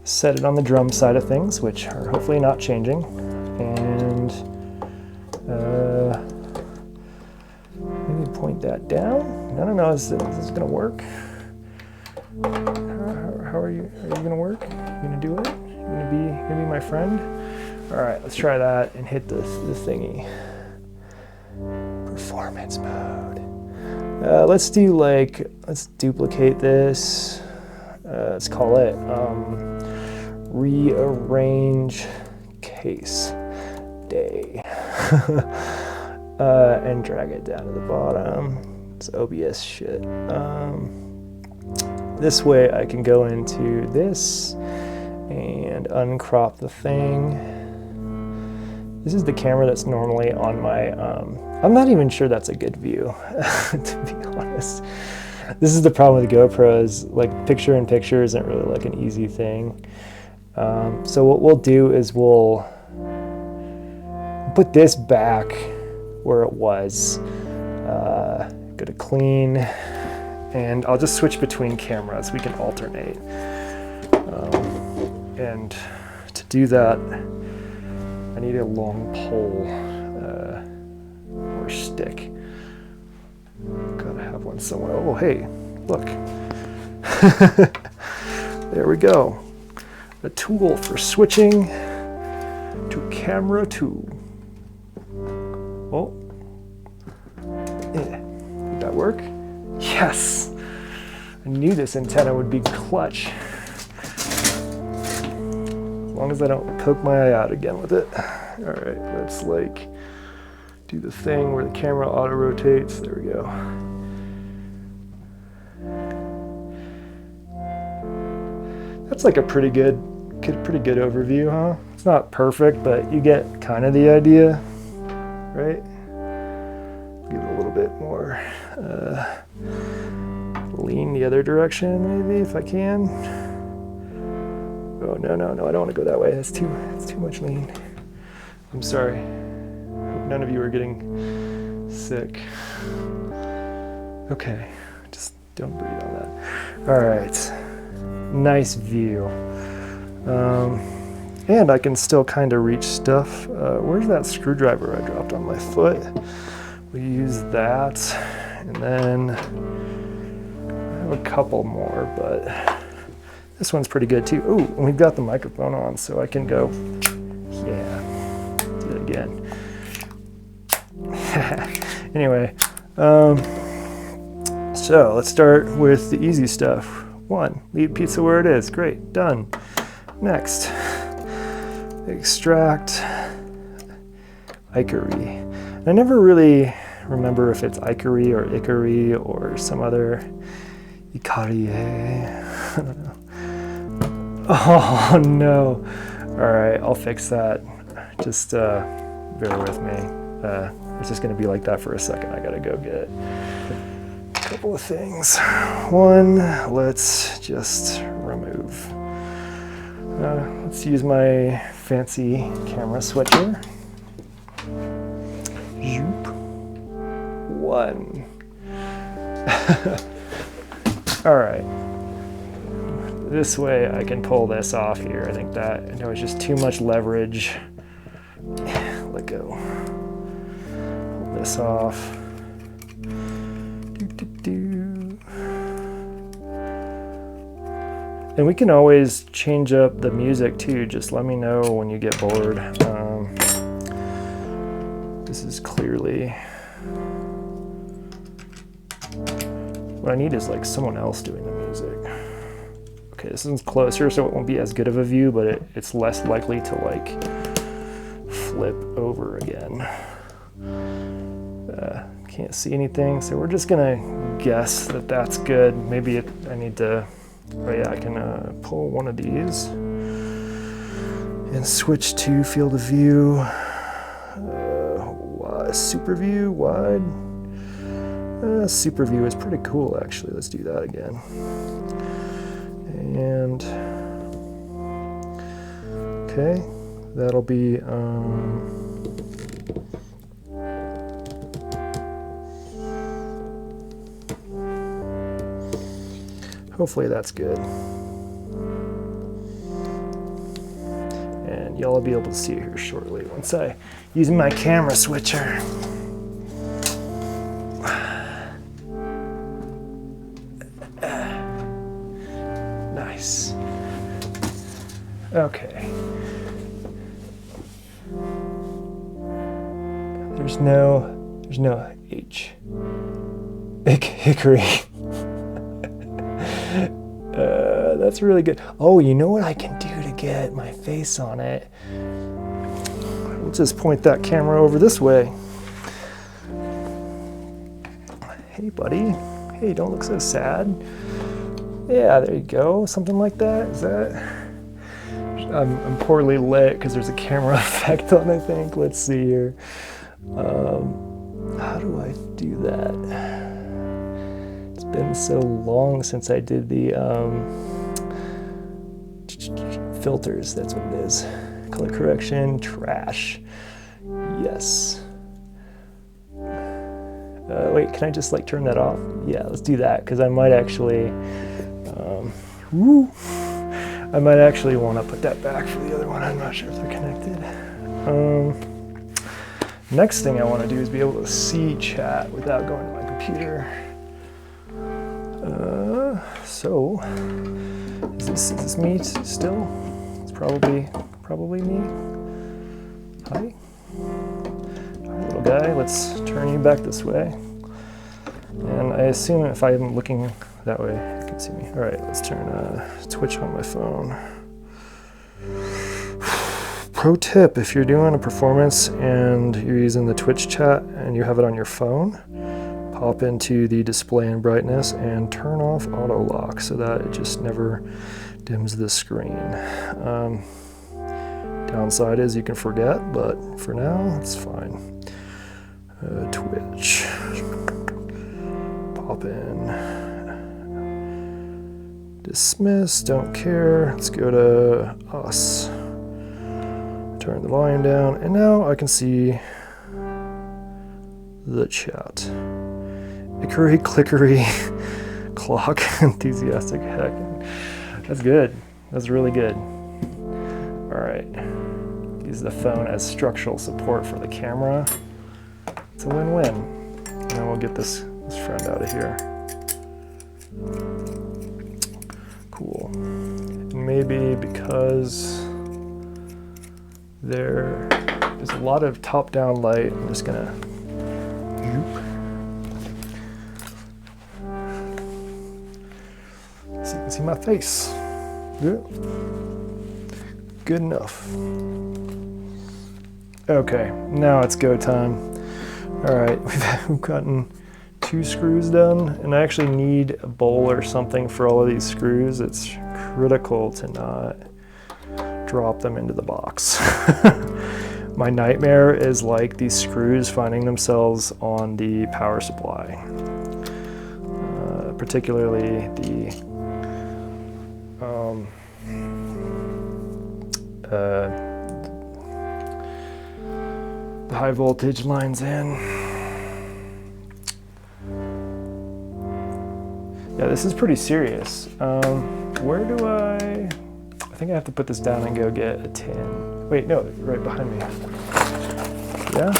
A: set it on the drum side of things, which are hopefully not changing, and maybe point that down. No, is this gonna work? How are you gonna work? You gonna do it? You gonna be my friend? All right, let's try that and hit the thingy. Performance mode. Let's duplicate this. Let's call it rearrange case day. And drag it down to the bottom. It's OBS shit. This way I can go into this and uncrop the thing. This is the camera that's normally on my, I'm not even sure that's a good view, to be honest. This is the problem with the GoPros, like picture in picture isn't really like an easy thing. So what we'll do is we'll put this back where it was, go to clean, and I'll just switch between cameras. We can alternate. And to do that, I need a long pole or stick. Gotta have one somewhere. Oh, hey, look. There we go. a tool for switching to camera 2. Oh, yeah. Did that work? Yes! I knew this antenna would be clutch. As long as I don't poke my eye out again with it. All right, let's like do the thing where the camera auto rotates. There we go. That's like a pretty good overview, huh? It's not perfect, but you get kind of the idea, right? Give it a little bit more lean the other direction, maybe, if I can. Oh, no, I don't want to go that way. That's too much lean. I'm sorry. Hope none of you are getting sick. Okay, just don't breathe on that. All right, nice view. And I can still kind of reach stuff. Where's that screwdriver I dropped on my foot? We use that, and then I have a couple more, but this one's pretty good too. Oh, and we've got the microphone on, so I can go, yeah, do it again. Anyway, so let's start with the easy stuff. 1, leave pizza where it is. Great, done. Next, extract Ikery. I never really remember if it's Ikery or Icary or some other Ikarie. I don't know. Oh no. All right, I'll fix that. Just bear with me. It's just gonna be like that for a second. I gotta go get a couple of things. 1, let's just remove. Let's use my fancy camera switcher. Zoop. 1. All right. This way I can pull this off here. I think that was just too much leverage. Let go. Pull this off. And we can always change up the music too. Just let me know when you get bored. This is clearly, what I need is like someone else doing the music. Okay, this one's closer, so it won't be as good of a view, but it's less likely to like flip over again. Can't see anything, so we're just gonna guess that that's good. Maybe I need to, oh yeah, I can pull one of these and switch to field of view. Super view, wide. Super view is pretty cool, actually. Let's do that again. And okay, that'll be hopefully that's good. And y'all will be able to see it here shortly once I use my camera switcher. Nice. Okay. There's no H. Hickory. That's really good. Oh, you know what I can do to get my face on it? We'll just point that camera over this way. Hey, buddy. Hey, don't look so sad. Yeah, there you go. Something like that. Is that? I'm poorly lit because there's a camera effect on, I think. Let's see here. How do I do that? It's been so long since I did the filters. That's what it is. Color correction, trash. Yes. Wait, can I just like turn that off? Yeah, let's do that, because I might actually I might actually want to put that back for the other one. I'm not sure if they're connected. Next thing I want to do is be able to see chat without going to my computer. So is this me still? Probably me. Hi. Hi, little guy. Let's turn you back this way. And I assume if I'm looking that way, you can see me. All right, let's turn Twitch on my phone. Pro tip, if you're doing a performance and you're using the Twitch chat and you have it on your phone, pop into the display and brightness and turn off auto lock so that it just never dims the screen. Downside is you can forget, but for now, it's fine. Twitch. Pop in. Dismiss, don't care. Let's go to us. Turn the volume down, and now I can see the chat. Hickory clickery clock enthusiastic heck. That's good. That's really good. All right. Use the phone as structural support for the camera. It's a win-win. And then we'll get this friend out of here. Cool. Maybe because there's a lot of top-down light, I'm just gonna so you can see my face. Good enough. Okay, now it's go time. All right, we've gotten 2 screws done, and I actually need a bowl or something for all of these screws. It's critical to not drop them into the box. My nightmare is like these screws finding themselves on the power supply, particularly the high voltage lines in. Yeah, this is pretty serious. Where do I think I have to put this down and go get a tin. Wait, no, right behind me. Yeah?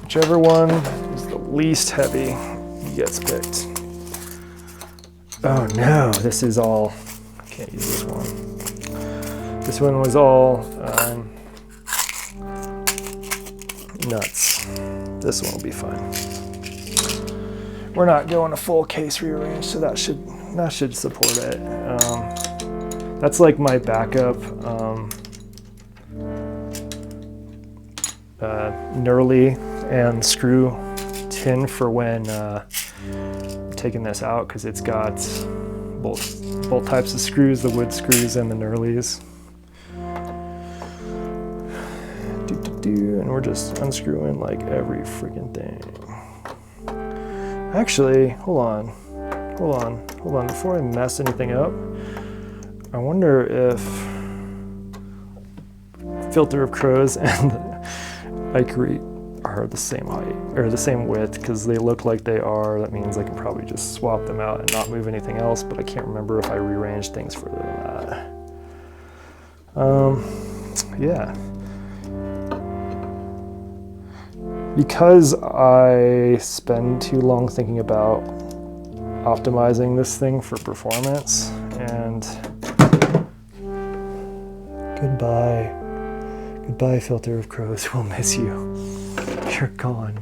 A: Whichever one is the least heavy gets picked. Oh no, this is all, I can't use this one. This one was all nuts. This one will be fine. We're not going a full case rearrange, so that should support it. That's like my backup knurly and screw tin for when I'm taking this out, because it's got both types of screws, the wood screws and the knurlies. And we're just unscrewing like every freaking thing. Actually, hold on. Before I mess anything up, I wonder if Filter of Crows and Hickory are the same height, or the same width, because they look like they are. That means I can probably just swap them out and not move anything else, but I can't remember if I rearranged things further than that. Yeah. Because I spend too long thinking about optimizing this thing for performance, and goodbye Filter of Crows, we'll miss you. You're gone.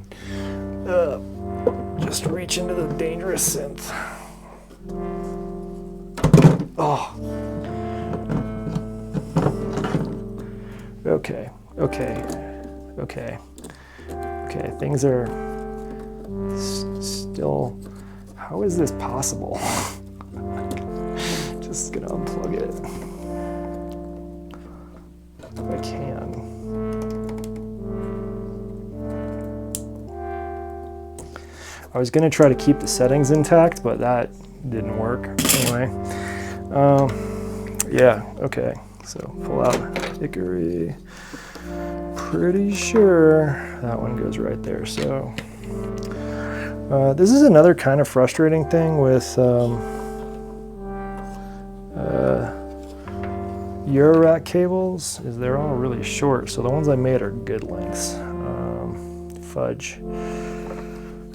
A: Just reach into the dangerous synth. Oh. Okay, things are still, how is this possible? Just gonna unplug it. If I can. I was gonna try to keep the settings intact, but that didn't work anyway. Yeah, okay, so pull out Hickory. Pretty sure that one goes right there. So this is another kind of frustrating thing with Eurorack cables, is they're all really short. So the ones I made are good lengths. Fudge.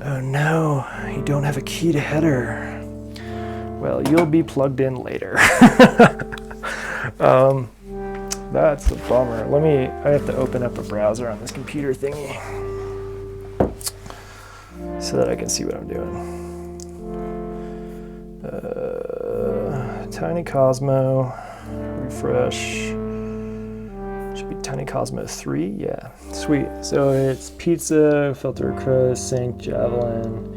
A: Oh no, you don't have a key to header. Well, you'll be plugged in later. That's a bummer. I have to open up a browser on this computer thingy so that I can see what I'm doing. Tiny Cosmo, refresh. Should be Tiny Cosmo 3, yeah, sweet. So it's pizza, filter crust, sync, javelin,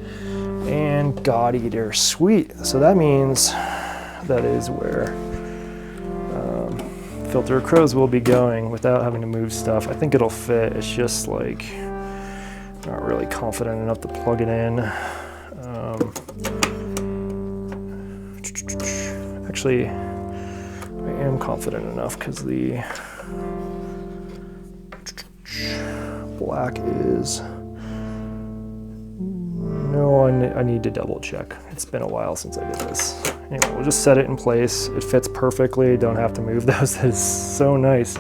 A: and God Eater, sweet. So that means that is where Filter Crows will be going without having to move stuff. I think it'll fit. It's just like not really confident enough to plug it in. Actually, I am confident enough because the black is. No, I need to double check. It's been a while since I did this. Anyway, we'll just set it in place. It fits perfectly. Don't have to move those. That is so nice.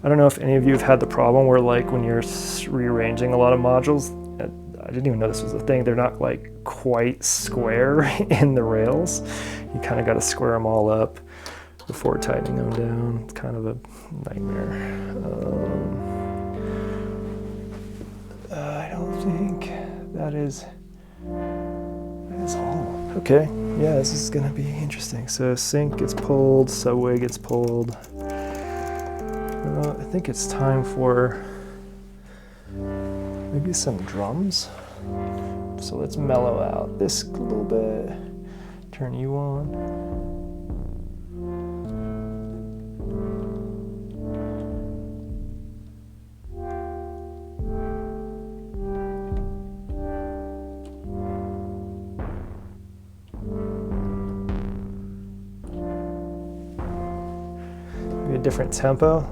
A: I don't know if any of you have had the problem where, like, when you're rearranging a lot of modules, I didn't even know this was a thing, they're not like quite square in the rails. You kind of got to square them all up before tightening them down. It's kind of a nightmare. I don't think that is all. Okay, yeah, this is gonna be interesting. So sync gets pulled, subway gets pulled. I think it's time for maybe some drums. So let's mellow out this a little bit. Turn you on. Maybe a different tempo.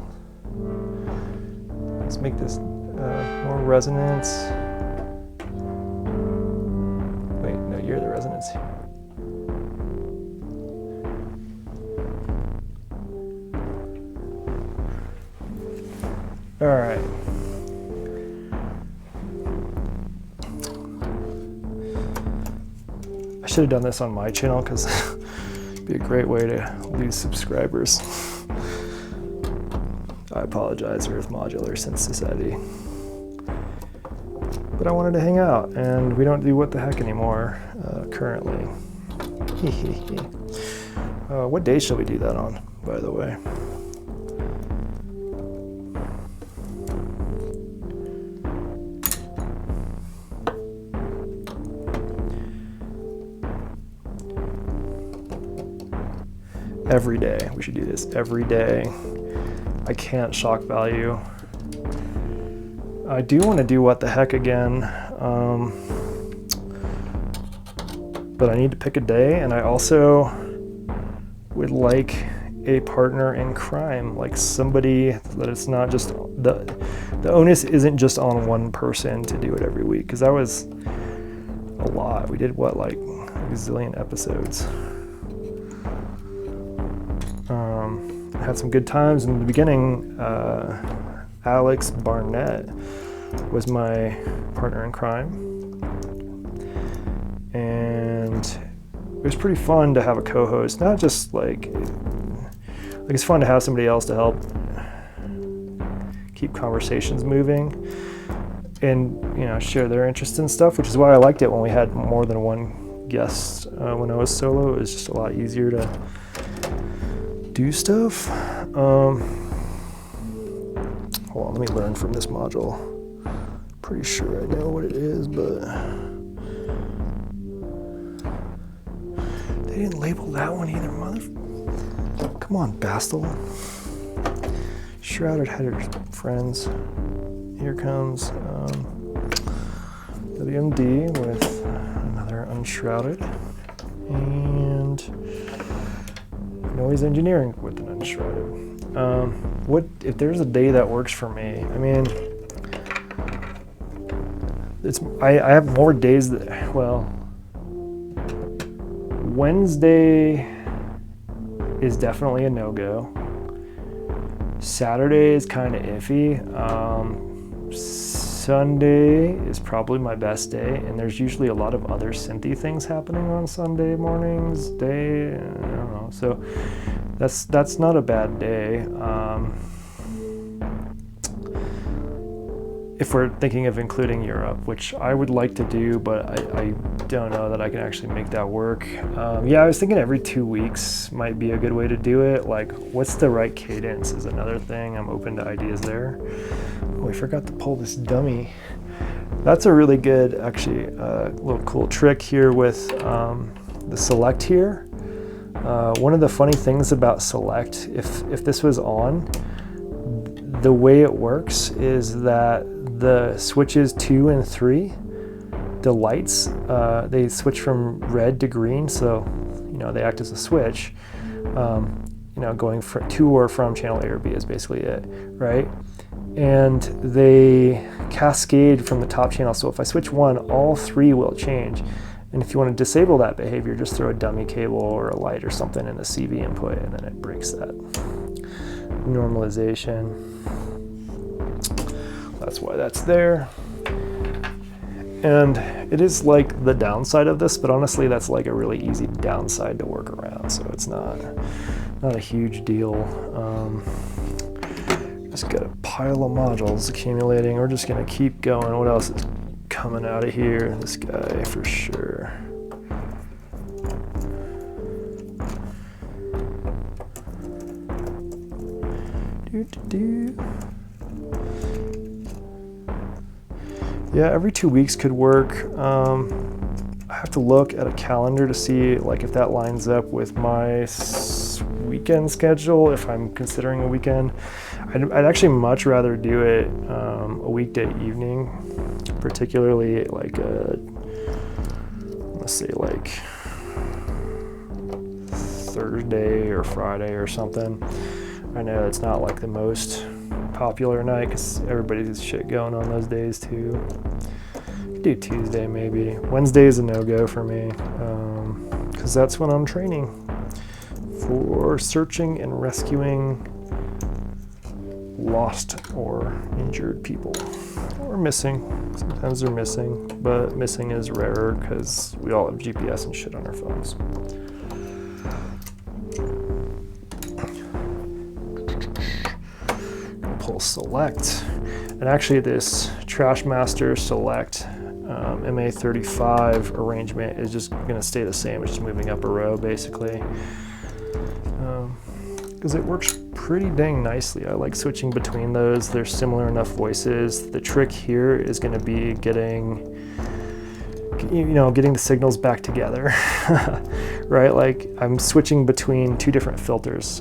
A: Let's make this more resonance. Wait, no, you're the resonance. All right. I should have done this on my channel because it'd be a great way to lose subscribers. I apologize, Earth Modular Synth Society. But I wanted to hang out, and we don't do What the Heck anymore currently. What day shall we do that on, by the way? Every day. We should do this every day. I can't shock value. I do want to do What the Heck again, but I need to pick a day, and I also would like a partner in crime, like somebody that it's not just, the onus isn't just on one person to do it every week, because that was a lot. We did what, like a gazillion episodes. Had some good times in the beginning. Alex Barnett was my partner in crime, and it was pretty fun to have a co-host. Not just like it's fun to have somebody else to help keep conversations moving and, you know, share their interests and stuff, which is why I liked it when we had more than one guest. When I was solo, it was just a lot easier to do stuff. Hold on, let me learn from this module. Pretty sure I know what it is, but they didn't label that one either, mother. Come on, Bastel. Shrouded headers, friends. Here comes WMD with another unshrouded, and noise engineering with an unshrouded. What if there's a day that works for me? I mean, I have more days that, well, Wednesday is definitely a no-go. Saturday is kind of iffy. Sunday is probably my best day, and there's usually a lot of other synthy things happening on Sunday mornings, I don't know, so that's not a bad day. If we're thinking of including Europe, which I would like to do, but I don't know that I can actually make that work. Yeah, I was thinking every 2 weeks might be a good way to do it. Like, what's the right cadence is another thing. I'm open to ideas there. Oh, I forgot to pull this dummy. That's a really good, actually, little cool trick here with the select here. One of the funny things about select, if this was on, the way it works is that the switches 2 and 3, the lights, they switch from red to green, so they act as a switch. Going to or from channel A or B is basically it, right? And they cascade from the top channel. So if I switch one, all 3 will change. And if you want to disable that behavior, just throw a dummy cable or a light or something in the CV input, and then it breaks that normalization. That's why that's there. And it is like the downside of this, but honestly, that's like a really easy downside to work around. So it's not a huge deal. Just got a pile of modules accumulating. We're just gonna keep going. What else is coming out of here? This guy for sure. Yeah, every 2 weeks could work. I have to look at a calendar to see like if that lines up with my weekend schedule, if I'm considering a weekend. I'd actually much rather do it a weekday evening, particularly like let's say like Thursday or Friday or something. I know it's not like the most popular night because everybody's shit going on those days too. Do Tuesday maybe. Wednesday is a no-go for me because that's when I'm training for searching and rescuing lost or injured people or missing. Sometimes they're missing, but missing is rarer because we all have GPS and shit on our phones. Pull select, and actually this Trashmaster select MA35 arrangement is just going to stay the same. It's just moving up a row basically, because it works pretty dang nicely. I like switching between those. They're similar enough voices. The trick here is going to be getting the signals back together, right? Like I'm switching between 2 different filters,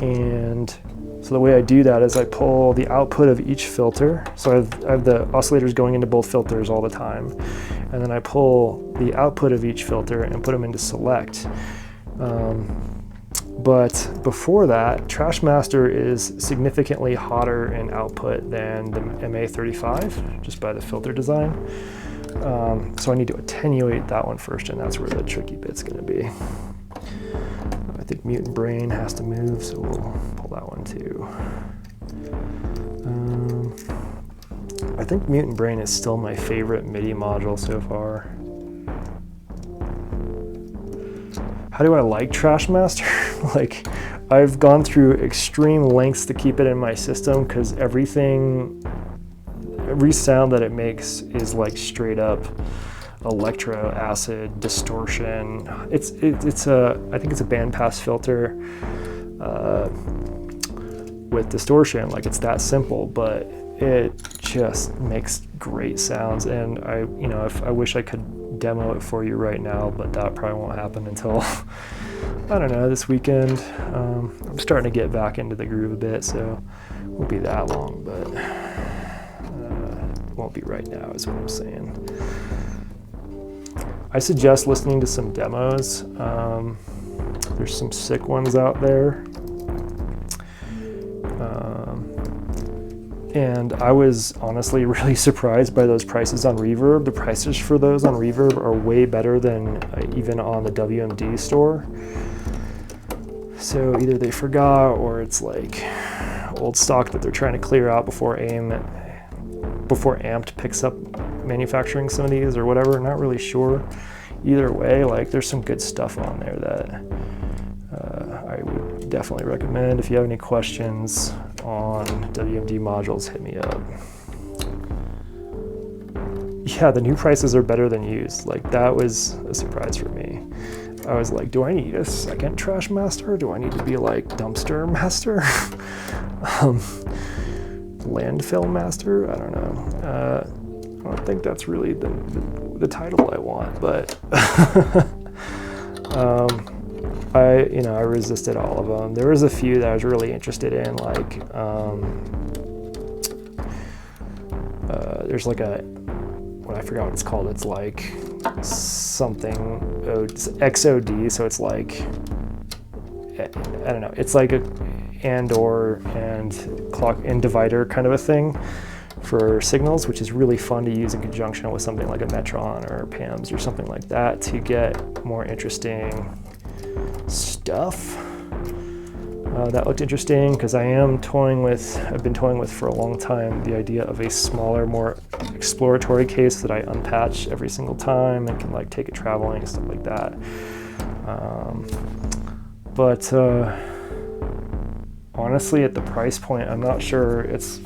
A: and so the way I do that is I pull the output of each filter. So I have the oscillators going into both filters all the time. And then I pull the output of each filter and put them into select. But before that, Trashmaster is significantly hotter in output than the MA35, just by the filter design. So I need to attenuate that one first, and that's where the tricky bit's gonna be. I think Mutant Brain has to move, so we'll pull that one too. I think Mutant Brain is still my favorite MIDI module so far. How do I like Trashmaster? Like, I've gone through extreme lengths to keep it in my system because every sound that it makes is like straight up electro acid distortion. I think it's a bandpass filter with distortion. Like, it's that simple, but it just makes great sounds. And I wish I could demo it for you right now, but that probably won't happen until I don't know, this weekend. I'm starting to get back into the groove a bit, so it won't be that long, but it won't be right now is what I'm saying. I suggest listening to some demos. There's some sick ones out there. And I was honestly really surprised by those prices on Reverb. The prices for those on Reverb are way better than even on the WMD store. So either they forgot or it's like old stock that they're trying to clear out before AIM before Amped picks up manufacturing some of these or whatever. Not really sure. Either way, like there's some good stuff on there that I would definitely recommend. If you have any questions on WMD modules, hit me up. Yeah, the new prices are better than used. Like that was a surprise for me. I was like, do I need a second trash master? Or do I need to be like dumpster master? Landfill master? I don't know. I don't think that's really the title I want, but I resisted all of them. There was a few that I was really interested in, like there's like I forgot what it's called. It's like something, it's XOD, so it's like, I don't know, it's like a and clock and divider kind of a thing for signals, which is really fun to use in conjunction with something like a Metron or PAMs or something like that to get more interesting stuff. That looked interesting because I've been toying with for a long time the idea of a smaller, more exploratory case that I unpatch every single time and can like take it traveling and stuff like that. But honestly, at the price point, I'm not sure it's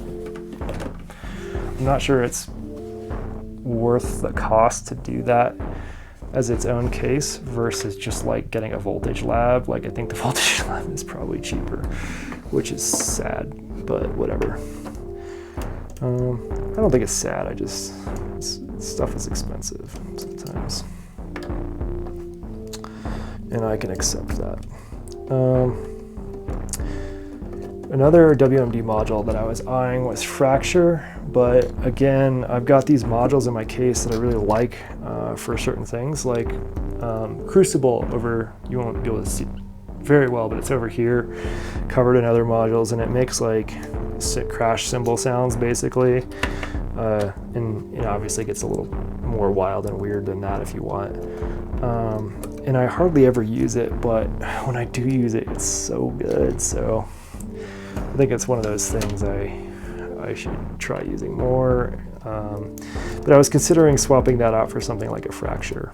A: worth the cost to do that as its own case versus just like getting a voltage lab. Like I think the voltage lab is probably cheaper, which is sad, but whatever. I don't think it's sad. Stuff is expensive sometimes, and I can accept that. Another WMD module that I was eyeing was Fracture, but again, I've got these modules in my case that I really like for certain things, like Crucible over, you won't be able to see very well, but it's over here, covered in other modules, and it makes like crash cymbal sounds basically, and obviously it gets a little more wild and weird than that if you want. And I hardly ever use it, but when I do use it, it's so good. So I think it's one of those things I should try using more. But I was considering swapping that out for something like a Fracture.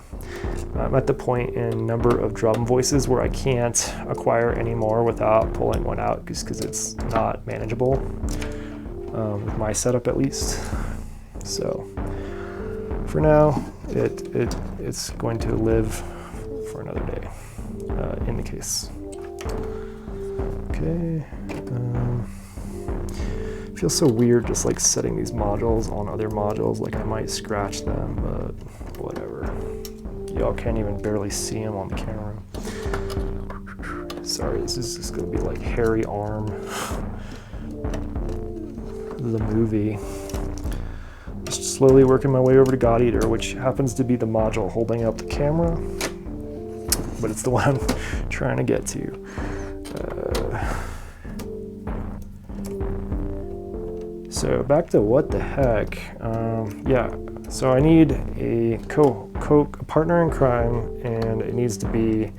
A: I'm at the point in number of drum voices where I can't acquire any more without pulling one out just because it's not manageable, with my setup at least. So for now, it's going to live for another day in the case. Okay. It feels so weird just like setting these modules on other modules, like I might scratch them, but whatever. Y'all can't even barely see them on the camera. Sorry, this is just gonna be like hairy arm, the movie. Just slowly working my way over to God Eater, which happens to be the module holding up the camera, but it's the one I'm trying to get to. So back to what the heck. Yeah, so I need a partner in crime, and it needs to be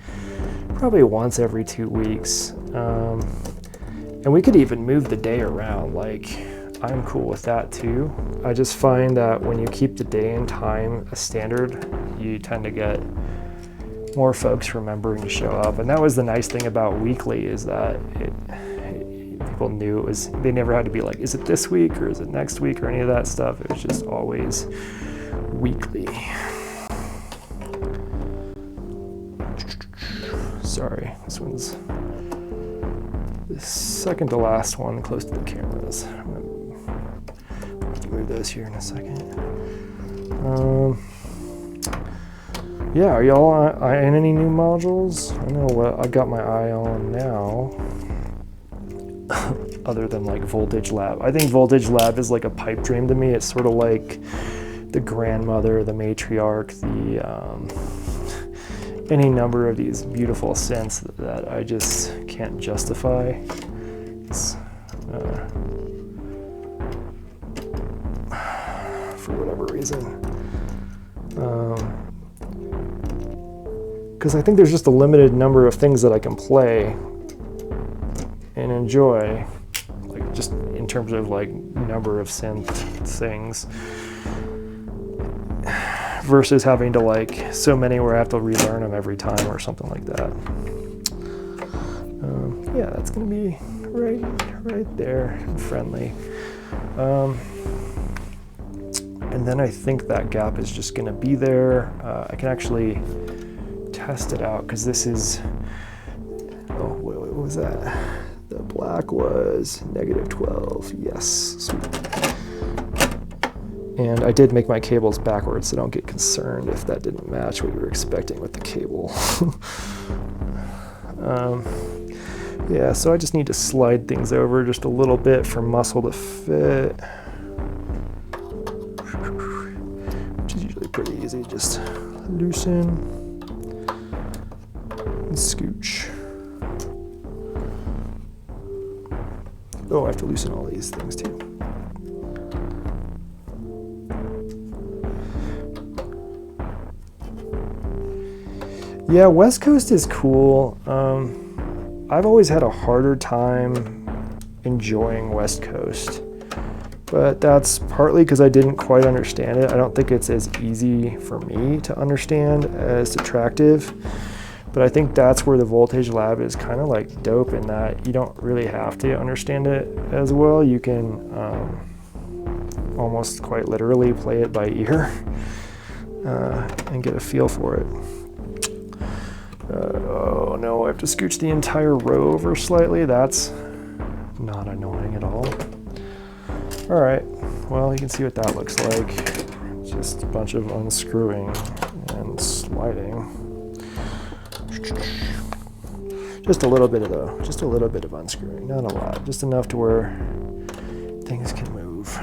A: probably once every 2 weeks. And we could even move the day around, like I'm cool with that too. I just find that when you keep the day and time a standard, you tend to get more folks remembering to show up. And that was the nice thing about weekly, is that people knew it was, they never had to be like, is it this week or is it next week or any of that stuff. It was just always weekly. Sorry, this one's the second to last one close to the cameras. I'm going to move those here in a second. Yeah, are y'all eyeing any new modules? I know what I got my eye on now. Other than like Voltage Lab. I think Voltage Lab is like a pipe dream to me. It's sort of like the grandmother, the matriarch, any number of these beautiful synths that I just can't justify. For whatever reason. Because I think there's just a limited number of things that I can play and enjoy, like just in terms of like number of synth things versus having to like so many where I have to relearn them every time or something like that. Yeah, that's gonna be right there and friendly. And then I think that gap is just gonna be there. I can actually test it out because this is, oh, what was that? The black was -12, yes, sweet. And I did make my cables backwards, so don't get concerned if that didn't match what you were expecting with the cable. Yeah, so I just need to slide things over just a little bit for muscle to fit. Which is usually pretty easy, just loosen and scooch. Oh, I have to loosen all these things too. Yeah, West Coast is cool. I've always had a harder time enjoying West Coast, but that's partly because I didn't quite understand it. I don't think it's as easy for me to understand as Attractive, but I think that's where the Voltage Lab is kind of like dope in that you don't really have to understand it as well. You can almost quite literally play it by ear and get a feel for it. Oh no, I have to scooch the entire row over slightly. That's not annoying at all. All right, well, you can see what that looks like. Just a bunch of unscrewing and sliding. Just a little bit of unscrewing, not a lot, just enough to where things can move.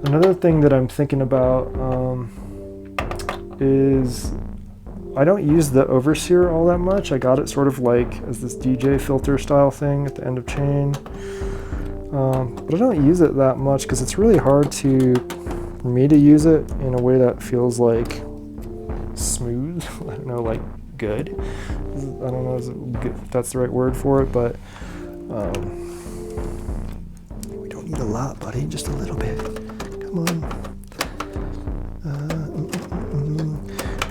A: Another thing that I'm thinking about is I don't use the overseer all that much. I got it sort of like as this DJ filter style thing at the end of chain. But I don't use it that much because it's really hard for me to use it in a way that feels like smooth. I don't know, like good. I don't know if that's the right word for it, but we don't need a lot, buddy, just a little bit. Come on.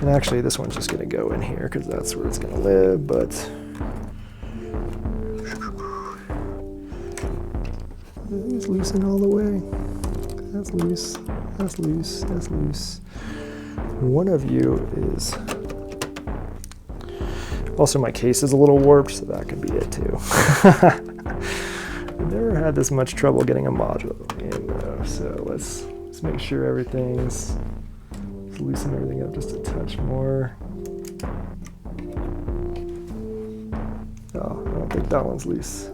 A: And actually this one's just gonna go in here because that's where it's gonna live, but it's loosen all the way. That's loose, that's loose, that's loose. One of you is, also my case is a little warped, so that could be it too. I've never had this much trouble getting a modular in though, so let's make sure everything's, let's loosen everything up just a touch more. Oh, I don't think that one's loose.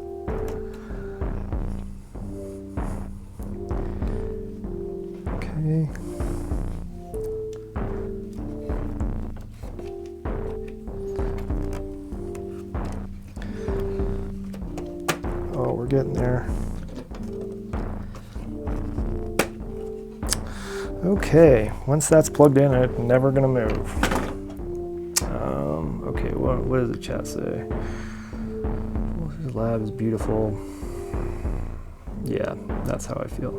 A: Okay. Oh, we're getting there. Okay, once that's plugged in, it's never gonna move. Okay, what does the chat say? This lab is beautiful. Yeah, that's how I feel.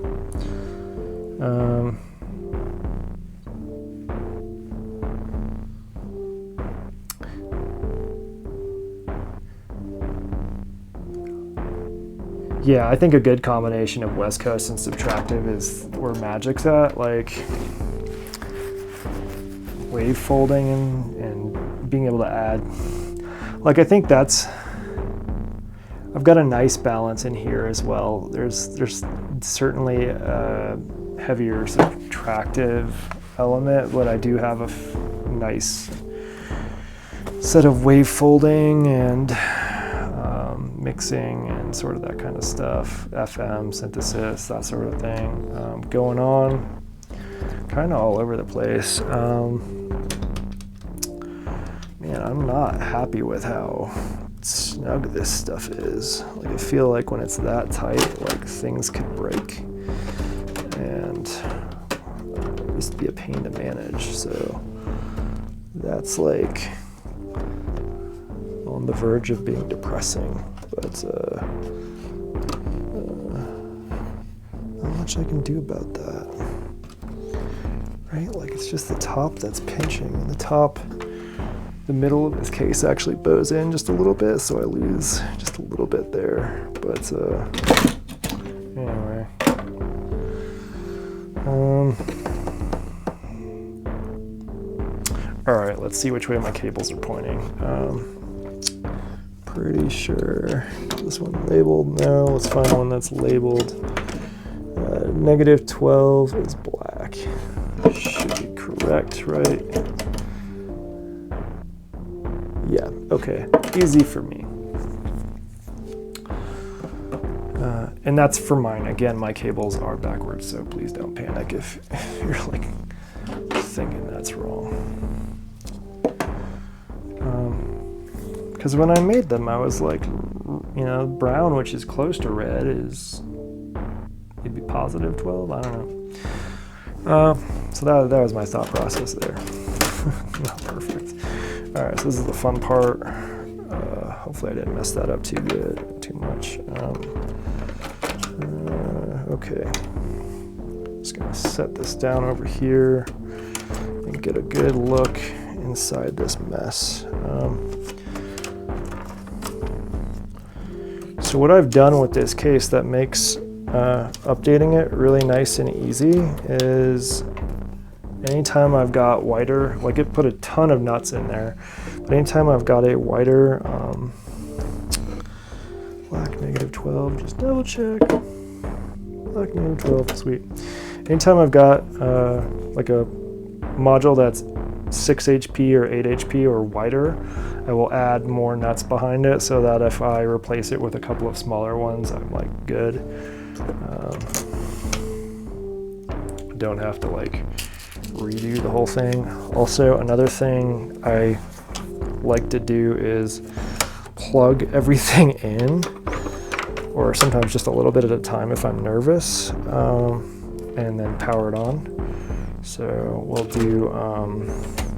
A: Yeah, I think a good combination of West Coast and Subtractive is where Magic's at, like wave folding and being able to add. Like I think that's, I've got a nice balance in here as well. There's certainly a heavier subtractive element, but I do have a nice set of wave folding and mixing and sort of that kind of stuff, FM, synthesis, that sort of thing going on kind of all over the place. Man, I'm not happy with how snug this stuff is. Like I feel like when it's that tight, like things could break. And used to be a pain to manage, so that's like on the verge of being depressing, but not much I can do about that, right? Like, it's just the top that's pinching, and the middle of this case actually bows in just a little bit, so I lose just a little bit there, but anyway. All right, let's see which way my cables are pointing. Pretty sure this one labeled. No, let's find one that's labeled. -12 is black. Should be correct, right? Yeah, okay, easy for me. And that's for mine. Again, my cables are backwards, so please don't panic if you're like thinking that's wrong. Because when I made them, I was like, you know, brown, which is close to red, it'd be +12. I don't know. So that was my thought process there. Not perfect. All right, so this is the fun part. Hopefully I didn't mess that up too much. Okay, just gonna set this down over here and get a good look inside this mess. So what I've done with this case that makes updating it really nice and easy is anytime I've got wider, like it put a ton of nuts in there, but anytime I've got a wider black -12, just double check, black -12, sweet. Anytime I've got like a module that's 6 HP or 8 HP or wider, I will add more nuts behind it so that if I replace it with a couple of smaller ones, I'm like good. Don't have to like redo the whole thing. Also, another thing I like to do is plug everything in, or sometimes just a little bit at a time if I'm nervous, and then power it on. So we'll do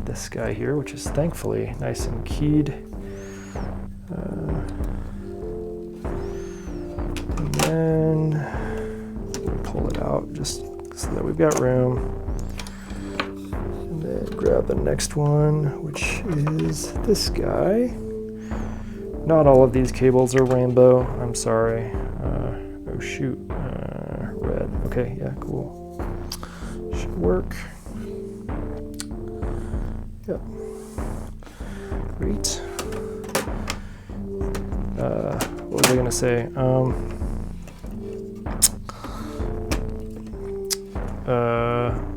A: this guy here, which is thankfully nice and keyed. And then we'll pull it out just so that we've got room. And then grab the next one, which is this guy. Not all of these cables are rainbow, I'm sorry. Oh shoot, red. Okay, yeah, cool. Should work. Yep. Great. What was I gonna say?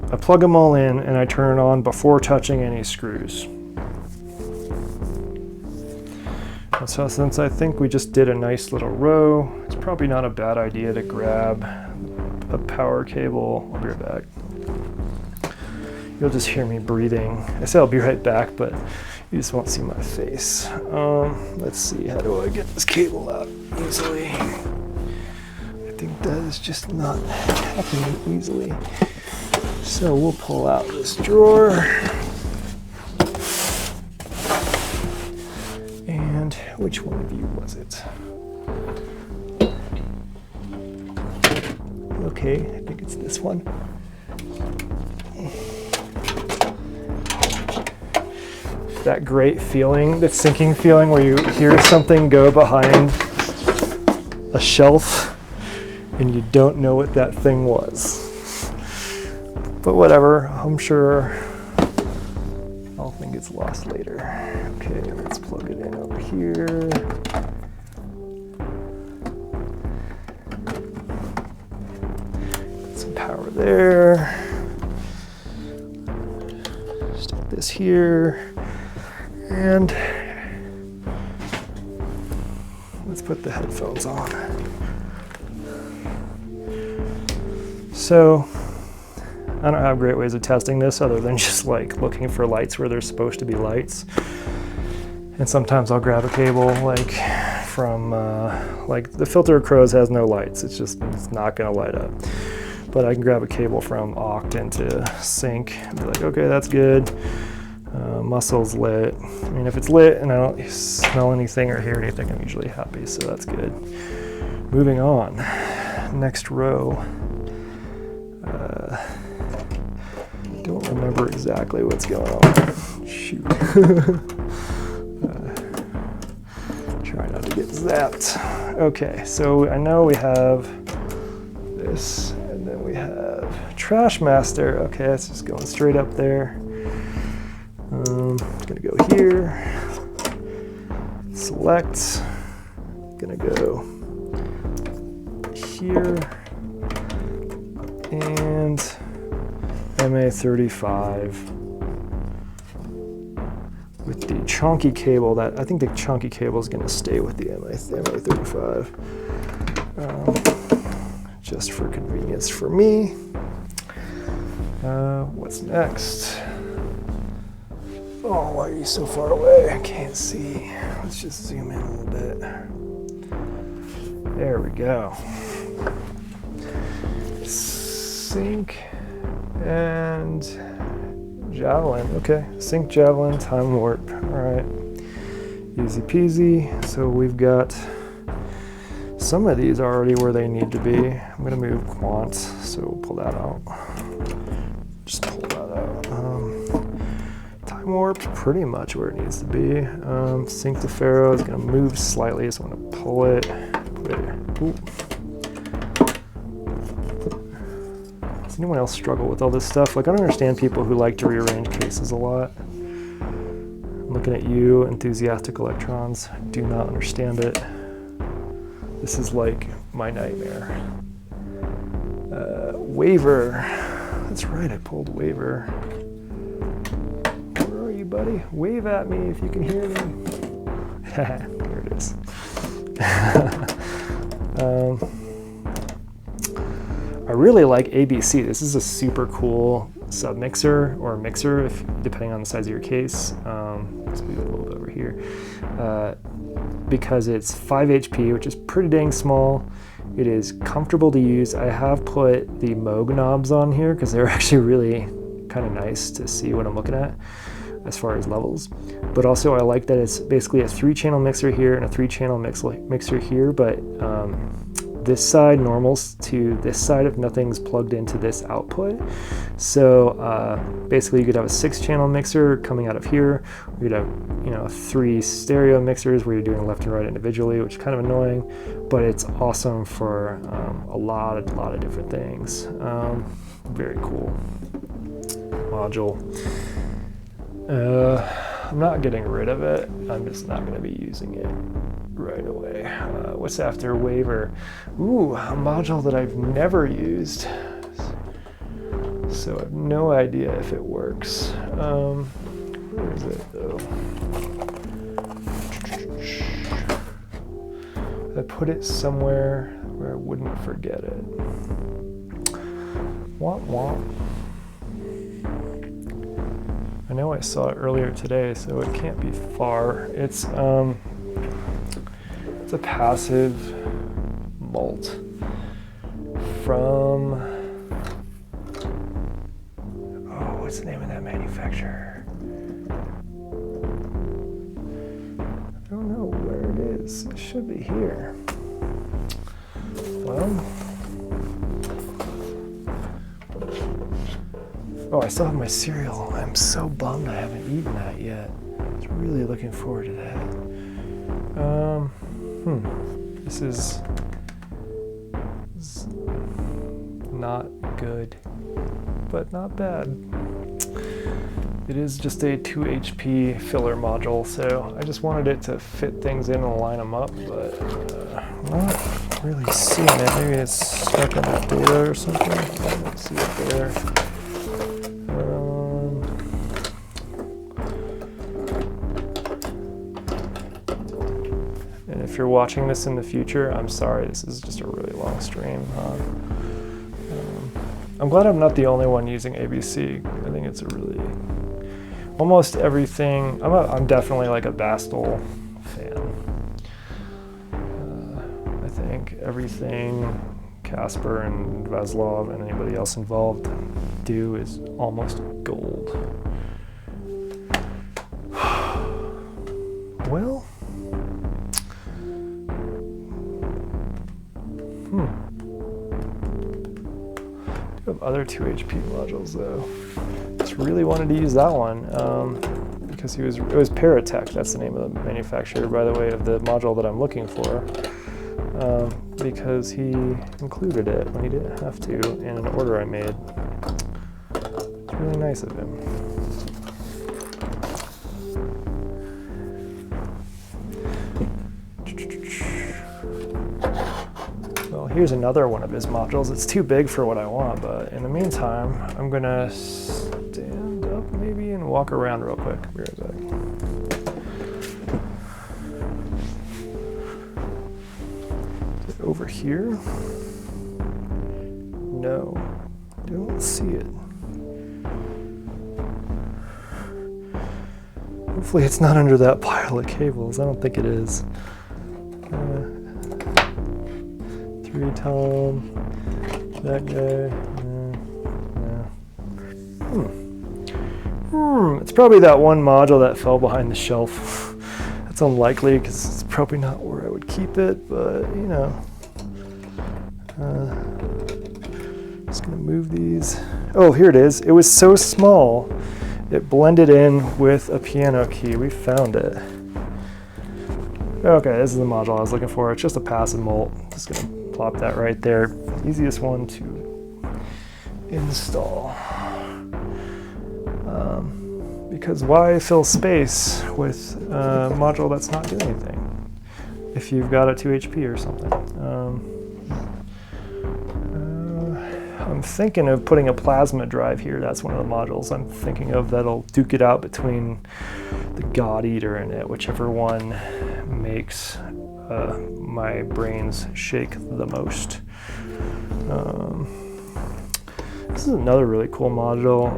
A: I plug them all in and I turn it on before touching any screws. And so since I think we just did a nice little row, it's probably not a bad idea to grab a power cable. I'll be right back. You'll just hear me breathing. I said I'll be right back, but you just won't see my face. Let's see, how do I get this cable out easily? I think that is just not happening easily. So we'll pull out this drawer. And which one of you was it? Okay, I think it's this one. That great feeling, that sinking feeling where you hear something go behind a shelf and you don't know what that thing was. But whatever, I'm sure I'll think it's lost later. Okay, let's plug it in over here. Get some power there. Stick this here. And let's put the headphones on. So I don't have great ways of testing this other than just like looking for lights where there's supposed to be lights. And sometimes I'll grab a cable like from like the filter of Crows has no lights. It's not gonna light up. but I can grab a cable from Oct into sync and be like, okay, that's good. Muscle's lit. I mean, if it's lit and I don't smell anything or hear anything, I'm usually happy, so that's good. Moving on. Next row. Don't remember exactly what's going on. Shoot. Try not to get zapped. Okay, so I know we have this, and then we have Trash Master. Okay, it's just going straight up there. Gonna go here. Select. Gonna go here. And MA35 with the chunky cable. That I think the chunky cable is going to stay with the MA35, just for convenience for me. What's next? Oh, why are you so far away? I can't see. Let's just zoom in a little bit. There we go. Sync and Javelin. Okay, sync, Javelin, time warp. All right, easy peasy. So we've got some of these already where they need to be. I'm gonna move quant, so we'll pull that out. Just pull that out. Time warp, pretty much where it needs to be. Sync to Pharaoh is gonna move slightly, so I'm gonna pull it. Put it. Ooh. Does anyone else struggle with all this stuff? Like, I don't understand people who like to rearrange cases a lot. I'm looking at you, enthusiastic electrons. I do not understand it. This is like my nightmare. Waver. That's right, I pulled Waver. Where are you, buddy? Wave at me if you can hear me. There it is. I really like ABC. This is a super cool submixer or mixer, if depending on the size of your case. Let's move it a little bit over here. Because it's 5 HP, which is pretty dang small. It is comfortable to use. I have put the Moog knobs on here because they're actually really kind of nice to see what I'm looking at as far as levels. But also I like that it's basically a 3-channel mixer here and a 3-channel mixer here, but this side normals to this side if nothing's plugged into this output. So basically you could have a 6-channel mixer coming out of here. You could have, 3 stereo mixers where you're doing left and right individually, which is kind of annoying, but it's awesome for a lot of different things. Very cool module. I'm not getting rid of it. I'm just not going to be using it right away. What's after Waver? Ooh, a module that I've never used. So I have no idea if it works. Where is it though? I put it somewhere where I wouldn't forget it. Womp womp. I know I saw it earlier today, so it can't be far. It's a passive mult from, oh, what's the name of that manufacturer? I don't know where it is. It should be here. Well, oh, I still have my cereal. I'm so bummed I haven't eaten that yet. I was really looking forward to that. This is not good, but not bad. It is just a 2 HP filler module, so I just wanted it to fit things in and line them up, but I'm not really seeing it. Maybe it's stuck in the data or something. I don't see it there. If you're watching this in the future, I'm sorry, this is just a really long stream. I'm glad I'm not the only one using ABC. I think it's a really, almost everything, I'm definitely like a Bastel fan. I think everything Casper and Vaslov and anybody else involved do is almost gold. Well, I do have other 2 HP modules though. Just really wanted to use that one because it was Paratech. That's the name of the manufacturer, by the way, of the module that I'm looking for. Because he included it when he didn't have to in an order I made. It's really nice of him. Well, here's another one of his modules. It's too big for what I want, but in the meantime, I'm gonna stand up maybe and walk around real quick. Be right back. Over here? No, don't see it. Hopefully it's not under that pile of cables. I don't think it is. 3-tone, that guy. It's probably that one module that fell behind the shelf. That's unlikely because it's probably not where I would keep it, but you know. Just gonna move these. Oh, here it is. It was so small, it blended in with a piano key. We found it. Okay, this is the module I was looking for. It's just a passive mult. Just gonna plop that right there. Easiest one to install. Because why fill space with a module that's not doing anything if you've got a 2 HP or something? I'm thinking of putting a plasma drive here. That's one of the modules I'm thinking of that'll duke it out between the God Eater and it, whichever one makes my brains shake the most. This is another really cool module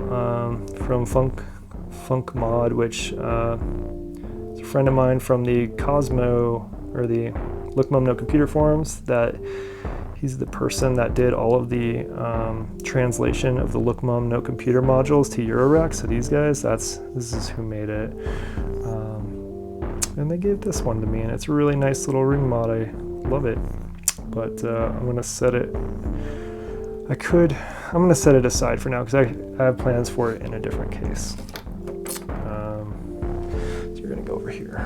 A: from Funk Mod, which is a friend of mine from the Cosmo, or the Look Mum No Computer forums, that he's the person that did all of the translation of the Look Mum No Computer modules to Eurorack. So these guys, this is who made it. And they gave this one to me, and it's a really nice little ring mod. I love it. But I'm gonna set it, I'm gonna set it aside for now because I have plans for it in a different case. So you're gonna go over here.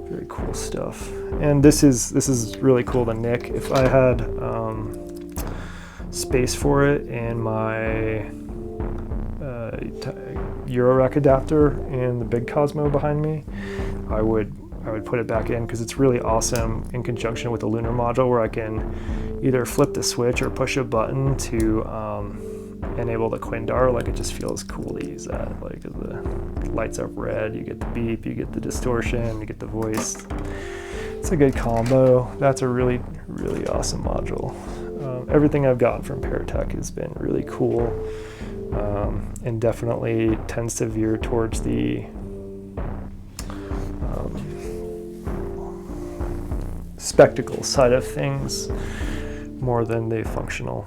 A: Very cool stuff. And this is really cool to nick. If I had space for it in my Eurorack adapter and the big Cosmo behind me, I would put it back in because it's really awesome in conjunction with the Lunar module, where I can either flip the switch or push a button to enable the Quindar. Like, it just feels cool to use that. Like, the lights up red, you get the beep, you get the distortion, you get the voice. It's a good combo. That's a really, really awesome module. Everything I've gotten from Paratech has been really cool, and definitely tends to veer towards the spectacle side of things more than the functional.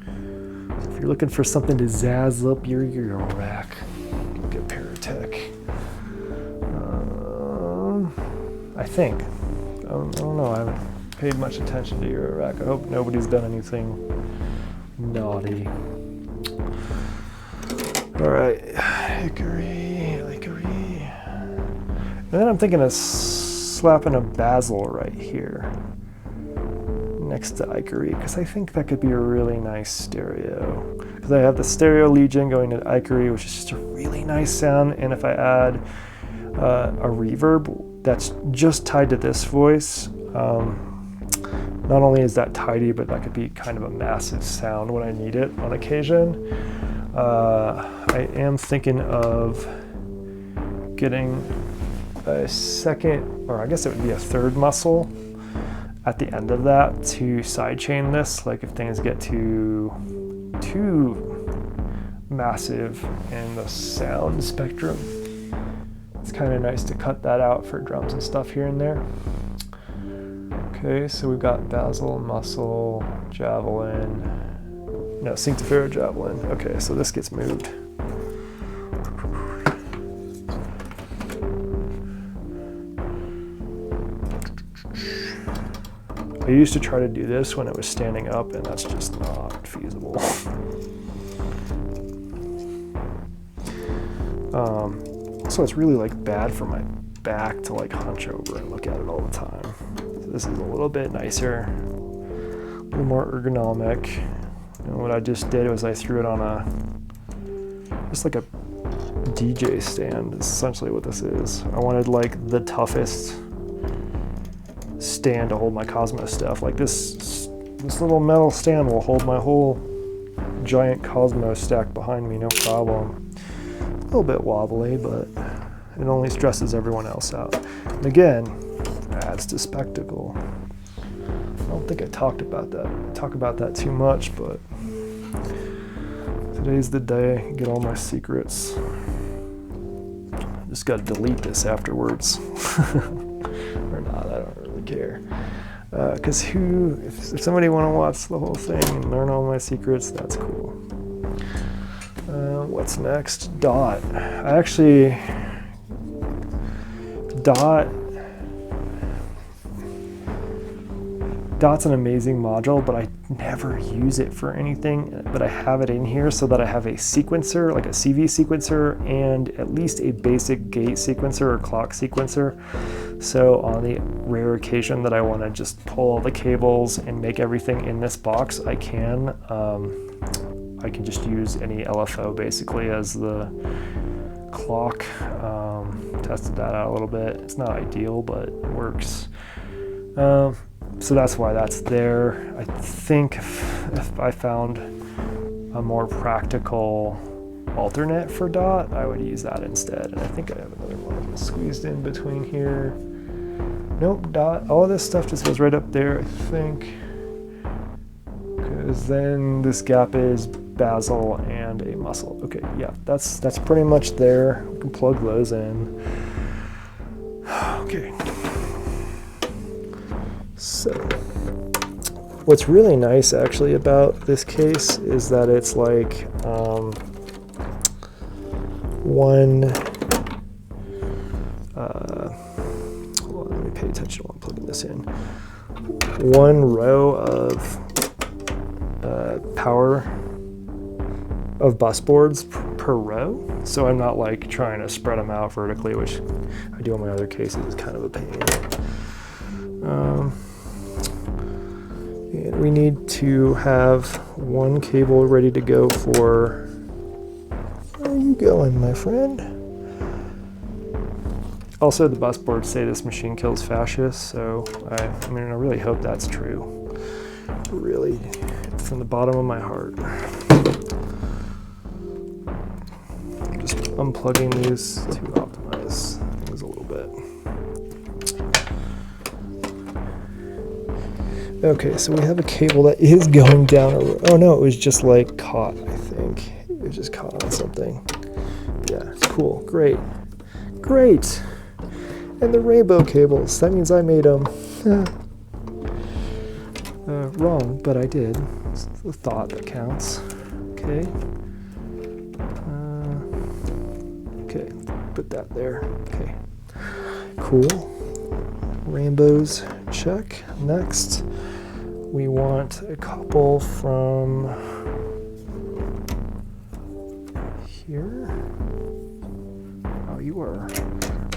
A: So if you're looking for something to zazz up your Eurorack, look at Paratech. I think. I don't know. I haven't paid much attention to Eurorack. I hope nobody's done anything naughty. All right, hickory. And then I'm thinking of slapping a Basil right here next to Ichory, because I think that could be a really nice stereo. Because I have the Stereo Legion going to Ichory, which is just a really nice sound, and if I add a reverb that's just tied to this voice, not only is that tidy, but that could be kind of a massive sound when I need it on occasion. I am thinking of getting a second, or I guess it would be a third muscle at the end of that to sidechain this. Like, if things get too massive in the sound spectrum, it's kind of nice to cut that out for drums and stuff here and there. Okay, so we've got basil, muscle, javelin. No, synthesizer, javelin. Okay, so this gets moved. I used to try to do this when it was standing up, and that's just not feasible. So it's really like bad for my back to like hunch over and look at it all the time. So this is a little bit nicer, a little more ergonomic. And what I just did was I threw it on just like a DJ stand, is essentially what this is. I wanted like the toughest stand to hold my Cosmos stuff. Like this little metal stand will hold my whole giant Cosmos stack behind me, no problem. A little bit wobbly, but it only stresses everyone else out. And again, adds to spectacle. I don't think I talk about that too much, but today's the day. Get all my secrets. I just got to delete this afterwards. Or not, I don't really care. Because if somebody want to watch the whole thing and learn all my secrets, that's cool. What's next? Dot. Dot's an amazing module, but I never use it for anything. But I have it in here so that I have a sequencer, like a CV sequencer, and at least a basic gate sequencer or clock sequencer. So on the rare occasion that I want to just pull all the cables and make everything in this box, I can. I can just use any LFO basically as the clock. Tested that out a little bit. It's not ideal, but it works. So that's why that's there. I think if I found a more practical alternate for Dot, I would use that instead. And I think I have another one squeezed in between here. Nope, Dot. All of this stuff just goes right up there, I think. Because then this gap is basil and a muscle. Okay, yeah, that's pretty much there. We can plug those in. Okay. So, what's really nice actually about this case is that it's like well, let me pay attention while I'm plugging this in. One row of power of bus boards per row, so I'm not like trying to spread them out vertically, which I do on my other cases. It's kind of a pain. And we need to have one cable ready to go for. Where are you going, my friend? Also, the bus boards say this machine kills fascists, so I really hope that's true. Really, from the bottom of my heart. I'm just unplugging these to optimize things a little bit. Okay, so we have a cable that is going down a row. Oh no, it was just like caught, I think. It was just caught on something. Yeah, it's cool, great. Great! And the rainbow cables, that means I made them. Wrong, but I did. It's the thought that counts. Okay. Okay, put that there. Okay. Cool. Rainbows, check. Next, we want a couple from here. Oh, you are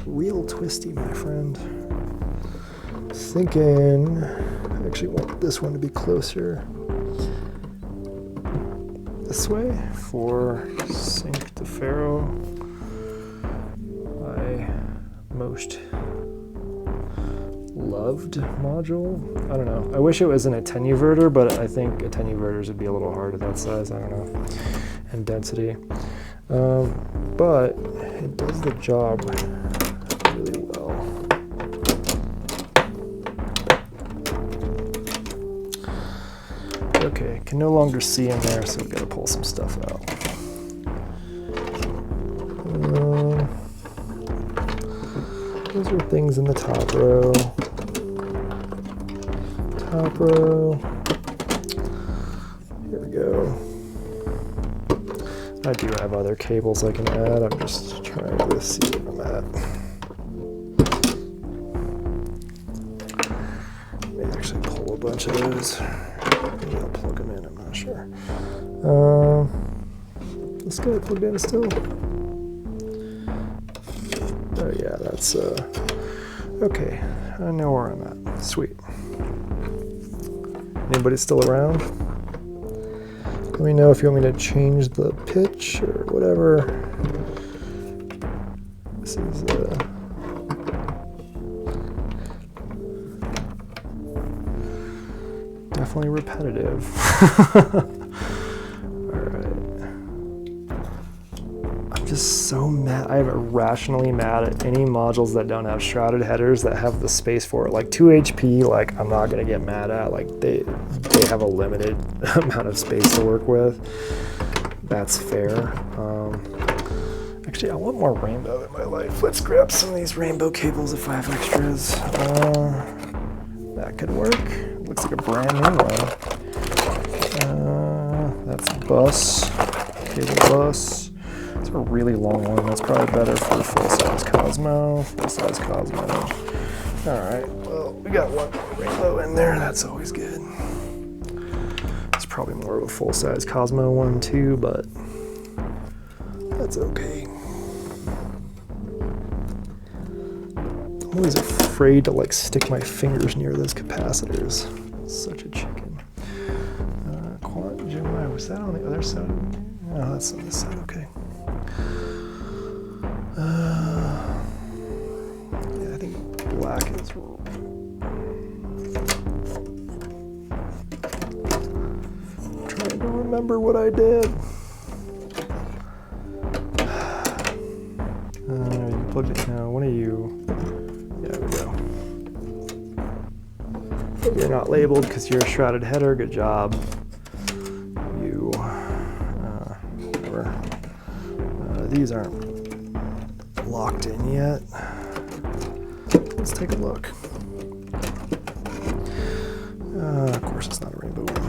A: real twisty, my friend. Thinking, I actually want this one to be closer this way for sync to Pharaoh. My most loved module. I don't know. I wish it was an attenuverter, but I think attenuverters would be a little hard at that size. I don't know. And density. But it does the job really well. Okay, can no longer see in there, so we've got to pull some stuff out. Those are things in the top row. top row. Here we go. I do have other cables I can add. I'm just trying to see where I'm at. Maybe actually pull a bunch of those. Maybe I'll plug them in, I'm not sure. This guy plugged in still? Oh yeah, that's okay. I know where I'm at. Sweet. Anybody still around? Let me know if you want me to change the pitch or whatever. This is definitely repetitive. Just so mad. I'm irrationally mad at any modules that don't have shrouded headers that have the space for it. Like 2 HP, like I'm not gonna get mad at. Like they have a limited amount of space to work with. That's fair. Actually, I want more rainbow in my life. Let's grab some of these rainbow cables if I have extras. That could work. Looks like a brand new one. That's bus, cable bus. It's a really long one. That's probably better for full-size Cosmo. Full-size Cosmo. All right. Well, we got one rainbow in there. That's always good. It's probably more of a full-size Cosmo one too, but that's okay. I'm always afraid to like stick my fingers near those capacitors. Such a chicken. Quant Gemini. Was that on the other side? No, that's on this side. Okay. Yeah, I think black is. I'm trying to remember what I did. You plugged it now. One of you. Yeah, there we go. You're not labeled because you're a shrouded header. Good job. You. Whatever. These aren't locked in yet. Let's take a look. Of course, it's not a rainbow one.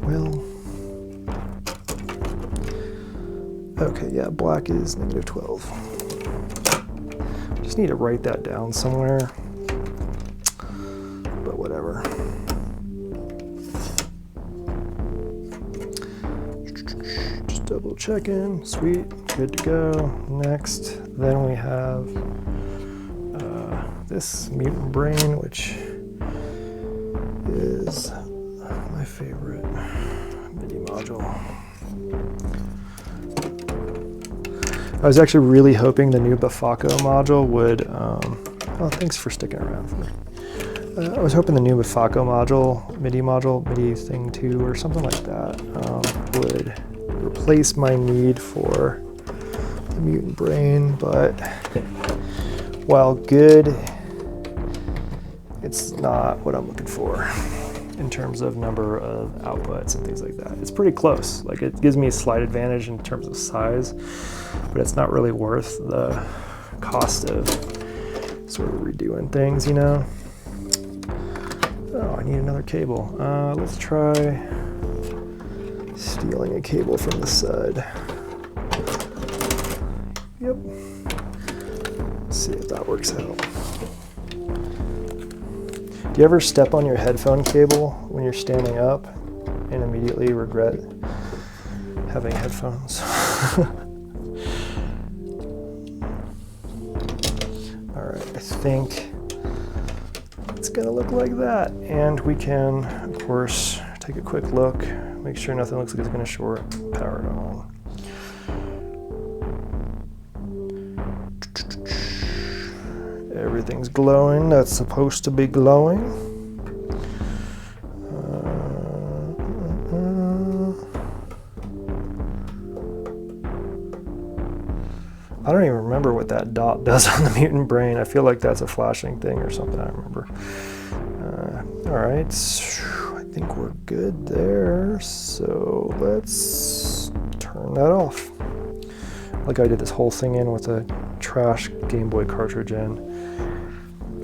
A: Well, okay, yeah, black is -12. Just need to write that down somewhere, but whatever. Double checking, sweet, good to go. Next, then we have this mutant brain, which is my favorite MIDI module. I was actually really hoping the new Bafaco module would, oh, thanks for sticking around for me. I was hoping the new Bafaco module, MIDI thing 2 or something like that, would replace my need for the mutant brain, but while good, it's not what I'm looking for in terms of number of outputs and things like that. It's pretty close. Like it gives me a slight advantage in terms of size, but it's not really worth the cost of sort of redoing things, you know? Oh, I need another cable. Let's try stealing a cable from the side. Yep. Let's see if that works out. Do you ever step on your headphone cable when you're standing up and immediately regret having headphones? All right, I think it's gonna look like that. And we can, of course, take a quick look, make sure nothing looks like it's gonna short, power it on. Everything's glowing, that's supposed to be glowing. I don't even remember what that dot does on the mutant brain. I feel like that's a flashing thing or something, I remember. All right, I think we're good there. So let's turn that off. Like I did this whole thing in with a trash Game Boy cartridge in.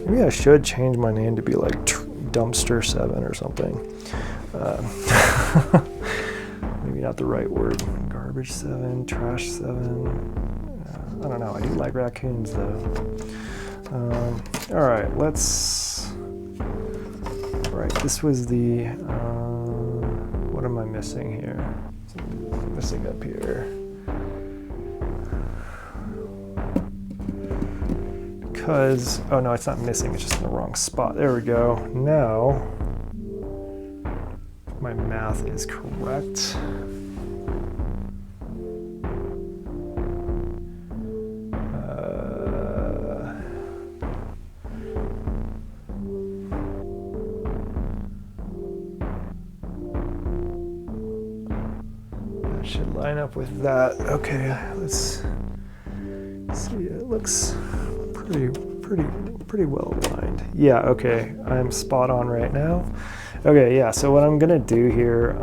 A: Maybe I should change my name to be like Dumpster 7 or something. Maybe not the right word. Garbage 7, Trash 7. I don't know. I do like raccoons though. All right, let's. All right, this was the. What am I missing here? I'm missing up here. Because, oh no, it's not missing, it's just in the wrong spot. There we go. Now, my math is correct. That should line up with that. Okay, let's see. It looks pretty well aligned. Yeah, okay, I'm spot on right now. Okay, yeah, so what I'm gonna do here,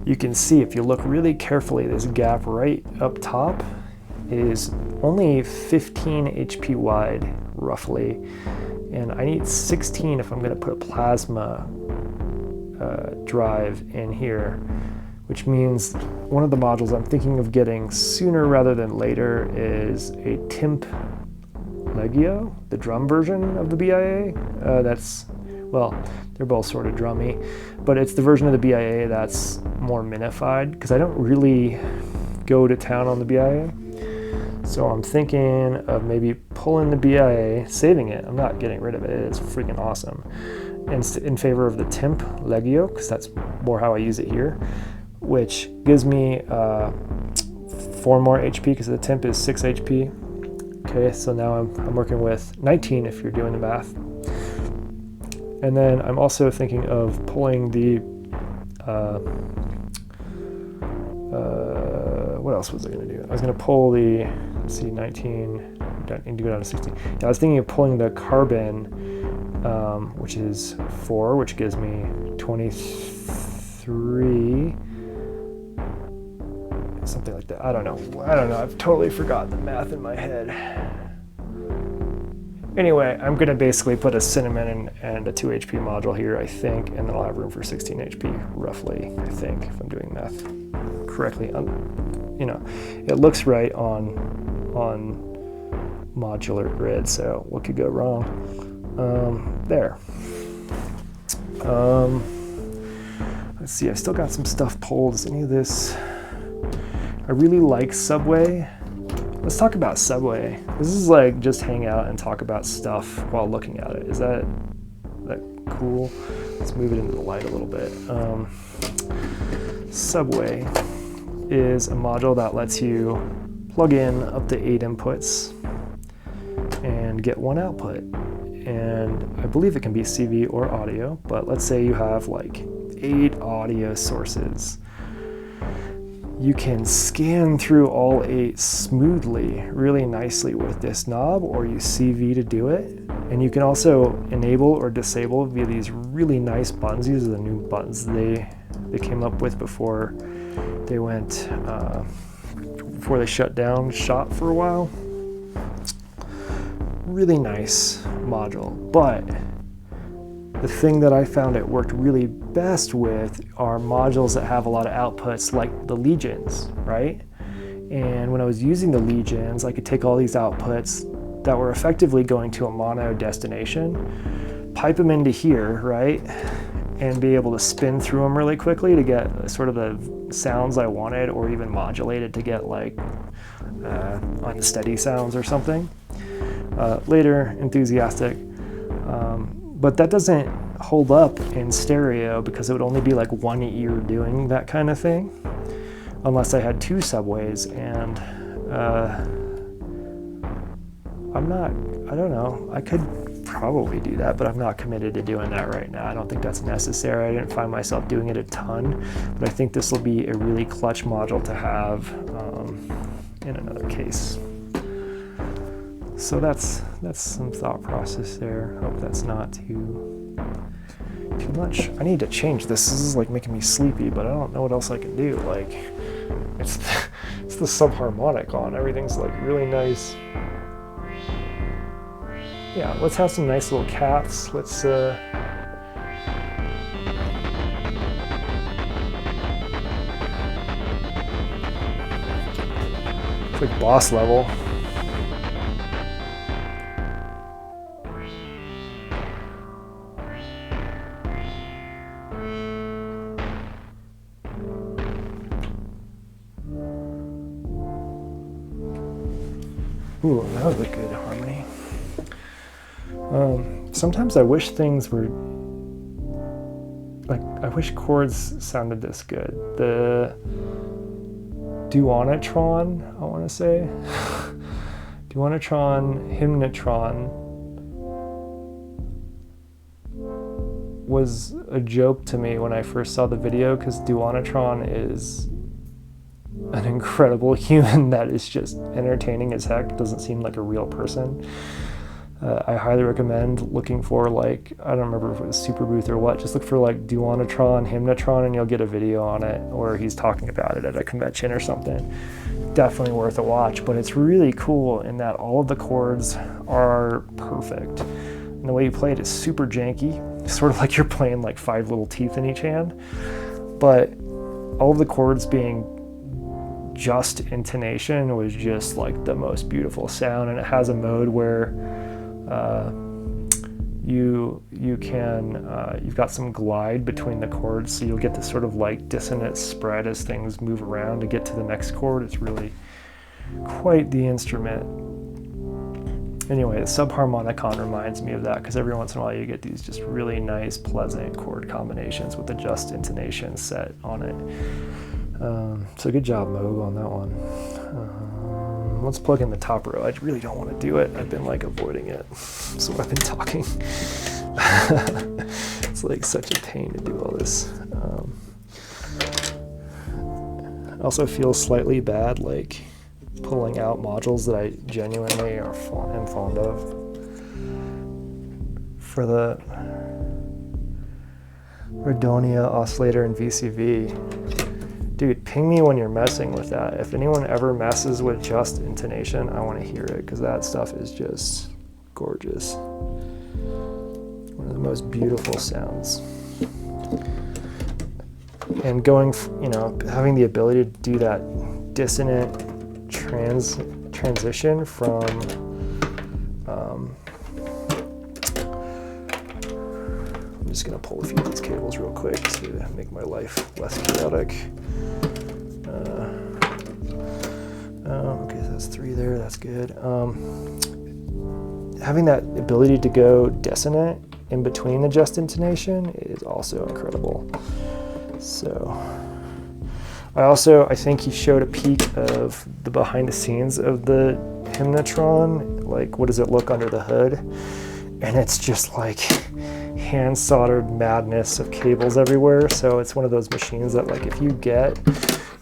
A: you can see if you look really carefully, this gap right up top is only 15 HP wide, roughly, and I need 16 if I'm gonna put a plasma drive in here, which means one of the modules I'm thinking of getting sooner rather than later is a Timp Legio, the drum version of the BIA. That's, well, they're both sort of drummy, but it's the version of the BIA that's more minified, because I don't really go to town on the BIA. So I'm thinking of maybe pulling the BIA, saving it. I'm not getting rid of it. It's freaking awesome. In favor of the Timp Legio, because that's more how I use it here, which gives me 4 more HP because the Timp is 6 HP. Okay, so now I'm working with 19 if you're doing the math. And then I'm also thinking of pulling the, what else was I gonna do? I was gonna pull the, let's see, 19, I need to go down to 16. Yeah, I was thinking of pulling the carbon, which is 4, which gives me 23, something like that. I don't know. I've totally forgotten the math in my head. Anyway, I'm going to basically put a cinnamon and a 2 HP module here, I think, and then I'll have room for 16 HP, roughly, I think, if I'm doing math correctly. You know, it looks right on modular grid, so what could go wrong? There. Let's see, I've still got some stuff pulled. Is any of this... I really like Subway. Let's talk about Subway. This is like just hang out and talk about stuff while looking at it. Is that cool? Let's move it into the light a little bit. Subway is a module that lets you plug in up to 8 inputs and get 1 output. And I believe it can be CV or audio, but let's say you have like 8 audio sources. You can scan through all 8 smoothly, really nicely with this knob, or use CV to do it. And you can also enable or disable via these really nice buttons. These are the new buttons they came up with before they went, before they shut down shop for a while. Really nice module, but the thing that I found it worked really best with are modules that have a lot of outputs, like the Legions, right? And when I was using the Legions, I could take all these outputs that were effectively going to a mono destination, pipe them into here, right? And be able to spin through them really quickly to get sort of the sounds I wanted, or even modulated to get like unsteady sounds or something. Later, enthusiastic. But that doesn't hold up in stereo because it would only be like one ear doing that kind of thing, unless I had 2 subways. And I don't know, I could probably do that, but I'm not committed to doing that right now. I don't think that's necessary. I didn't find myself doing it a ton, but I think this will be a really clutch module to have in another case. So that's some thought process there. Hope that's not too much. I need to change this. This is like making me sleepy, but I don't know what else I can do. Like, it's the subharmonic on. Everything's like really nice. yeah, let's have some nice little cats. Let's it's like boss level. Ooh, that was a good harmony. Sometimes I wish things were like, I wish chords sounded this good. The Duonatron, I want to say. Duonatron, Hymnotron was a joke to me when I first saw the video, because Duonatron is an incredible human that is just entertaining as heck. Doesn't seem like a real person. I highly recommend looking for, like, I don't remember if it was Super Booth or what, just look for like Duonatron, Hymnotron, and you'll get a video on it, or he's talking about it at a convention or something. Definitely worth a watch, but it's really cool in that all of the chords are perfect. And the way you play it is super janky, sort of like you're playing like 5 little teeth in each hand, but all of the chords being just intonation was just like the most beautiful sound. And it has a mode where you can you've got some glide between the chords, so you'll get this sort of like dissonant spread as things move around to get to the next chord. It's really quite the instrument. Anyway, the subharmonicon reminds me of that, because every once in a while you get these just really nice, pleasant chord combinations with the just intonation set on it. So good job, Moog, on that one. Let's plug in the top row. I really don't want to do it. I've been like avoiding it, so I've been talking. It's like such a pain to do all this. I also feel slightly bad like pulling out modules that I genuinely am fond of. For the Redonia oscillator and VCV, dude, ping me when you're messing with that. If anyone ever messes with just intonation, I want to hear it, because that stuff is just gorgeous. One of the most beautiful sounds. And going, you know, having the ability to do that dissonant transition from I'm just going to pull a few of these cables real quick to make my life less chaotic. Okay, so that's 3 there, that's good. Having that ability to go dissonant in between the just intonation is also incredible. So I think he showed a peek of the behind the scenes of the Hymnotron, like what does it look under the hood, and it's just like hand soldered madness of cables everywhere. So it's one of those machines that, like, if you get,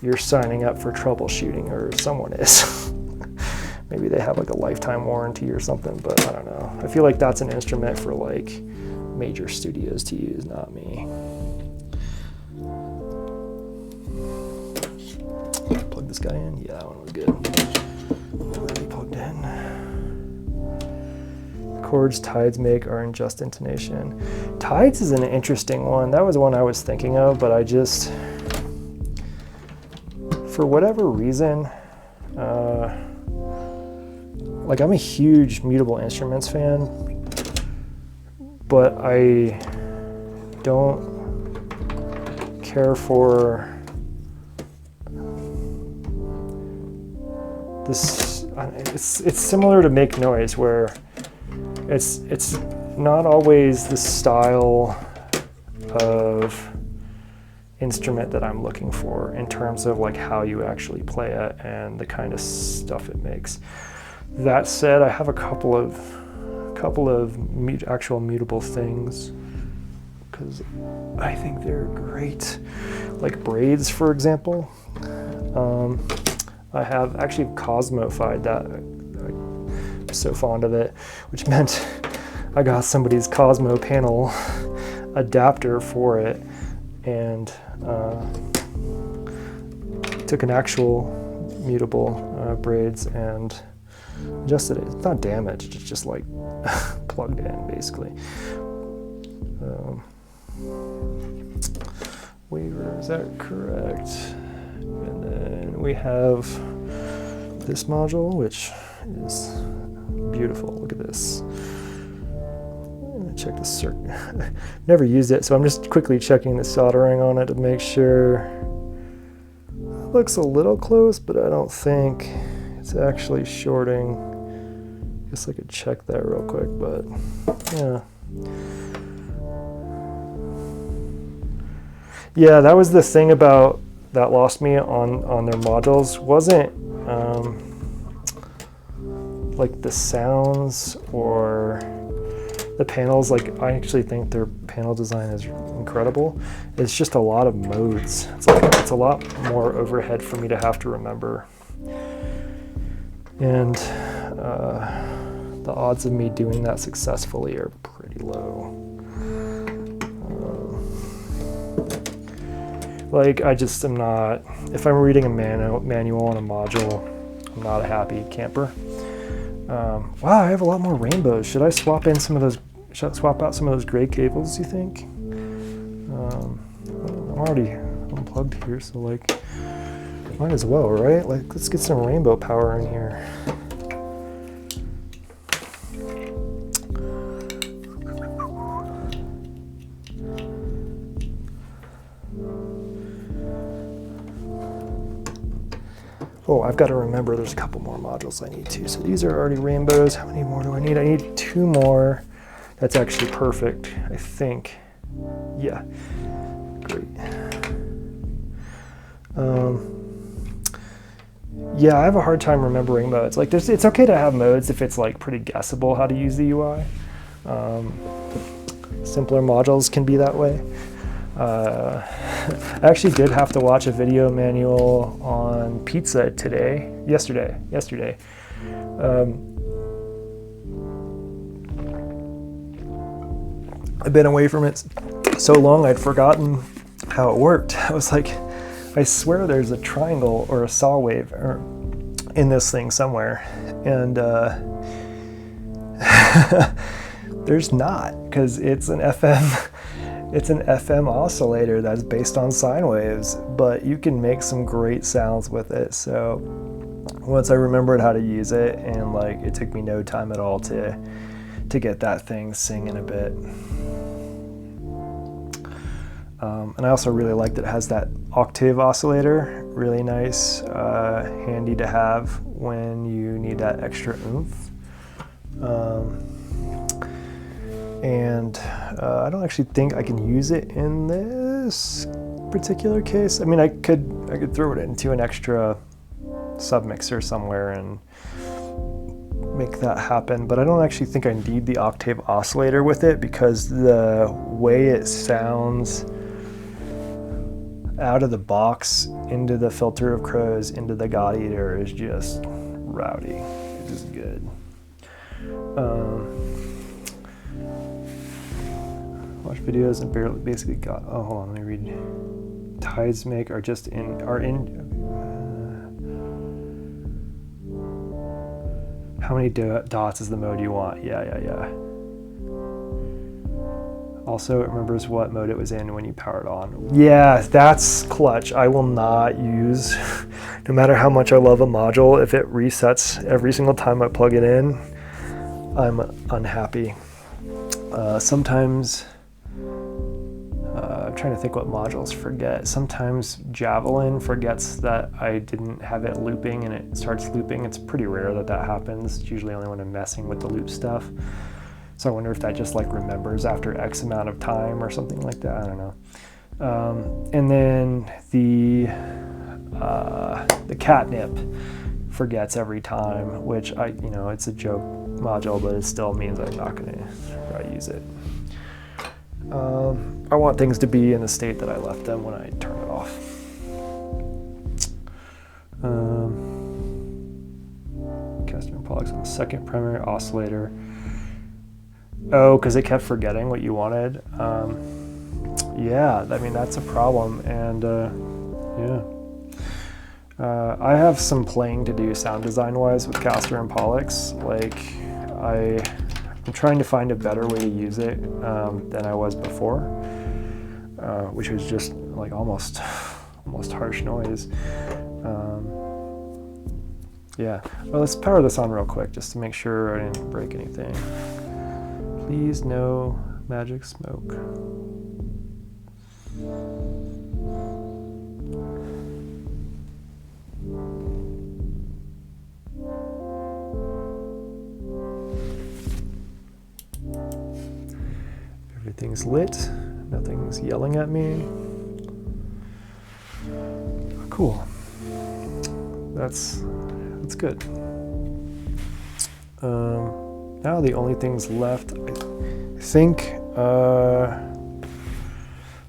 A: you're signing up for troubleshooting, or someone is. Maybe they have like a lifetime warranty or something, but I don't know. I feel like that's an instrument for like major studios to use, not me. Plug this guy in. Yeah, that one was good. Already plugged in. Chords tides make are in just intonation. Tides is an interesting one. That was one I was thinking of, but I just, for whatever reason, like, I'm a huge mutable instruments fan, but I don't care for this. It's similar to Make Noise, where it's not always the style of instrument that I'm looking for in terms of like how you actually play it and the kind of stuff it makes. That said, I have a couple of actual mutable things because I think they're great, like braids, for example. I have actually Cosmofied that. I'm so fond of it, which meant I got somebody's Cosmo panel adapter for it, and took an actual mutable braids and adjusted it. It's not damaged, it's just like plugged in basically. Waiver, is that correct? And then we have this module, which is beautiful. Look at this. I'm gonna check the circuit. Never used it, so I'm just quickly checking the soldering on it to make sure. It looks a little close, but I don't think it's actually shorting. Guess I could check that real quick, but yeah. Yeah, that was the thing about that lost me on their modules. Wasn't like the sounds or the panels. Like, I actually think their panel design is incredible. It's just a lot of modes. It's a lot more overhead for me to have to remember, and the odds of me doing that successfully are pretty low. Like, I just am not, if I'm reading a manual on a module, I'm not a happy camper. Wow, I have a lot more rainbows. Should I swap in some of those, should I swap out some of those gray cables, you think? I'm already unplugged here, so like, might as well, right? Like, let's get some rainbow power in here. Oh, I've got to remember there's a couple more modules I need too. So these are already rainbows. How many more do I need? I need 2 more. That's actually perfect, I think. Yeah, great. Yeah, I have a hard time remembering modes. Like, it's okay to have modes if it's like pretty guessable how to use the UI. Simpler modules can be that way. I actually did have to watch a video manual on pizza yesterday. I've been away from it so long I'd forgotten how it worked. I was like, I swear there's a triangle or a saw wave in this thing somewhere, and there's not, because it's an FM. It's an FM oscillator that's based on sine waves, but you can make some great sounds with it. So once I remembered how to use it, and like, it took me no time at all to get that thing singing a bit. And I also really like that it has that octave oscillator. Really nice, handy to have when you need that extra oomph. And I don't actually think I can use it in this particular case. I mean, I could throw it into an extra submixer somewhere and make that happen, but I don't actually think I need the octave oscillator with it, because the way it sounds out of the box into the filter of crows into the God Eater is just rowdy. It is good. Watch videos and basically got. Oh, hold on, let me read. Tides make are in. How many dots is the mode you want? Yeah. Also, it remembers what mode it was in when you power it on. Yeah, that's clutch. I will not use, no matter how much I love a module, if it resets every single time I plug it in, I'm unhappy. Sometimes, I'm trying to think what modules forget. Sometimes Javelin forgets that I didn't have it looping and it starts looping. It's pretty rare that that happens. It's usually only when I'm messing with the loop stuff. So I wonder if that just like remembers after X amount of time or something like that. I don't know. And then the catnip forgets every time, which it's a joke module, but it still means I'm not going to use it. I want things to be in the state that I left them when I turn it off. Customer products on the second primary oscillator. Oh, because it kept forgetting what you wanted. Yeah, I mean, that's a problem. And I have some playing to do sound design wise with Castor and Pollux. Like I'm trying to find a better way to use it than I was before, which was just like almost harsh noise. Yeah, well, let's power this on real quick just to make sure I didn't break anything. Please no magic smoke. Everything's lit, nothing's yelling at me. Cool. That's good. Now the only things left, I think,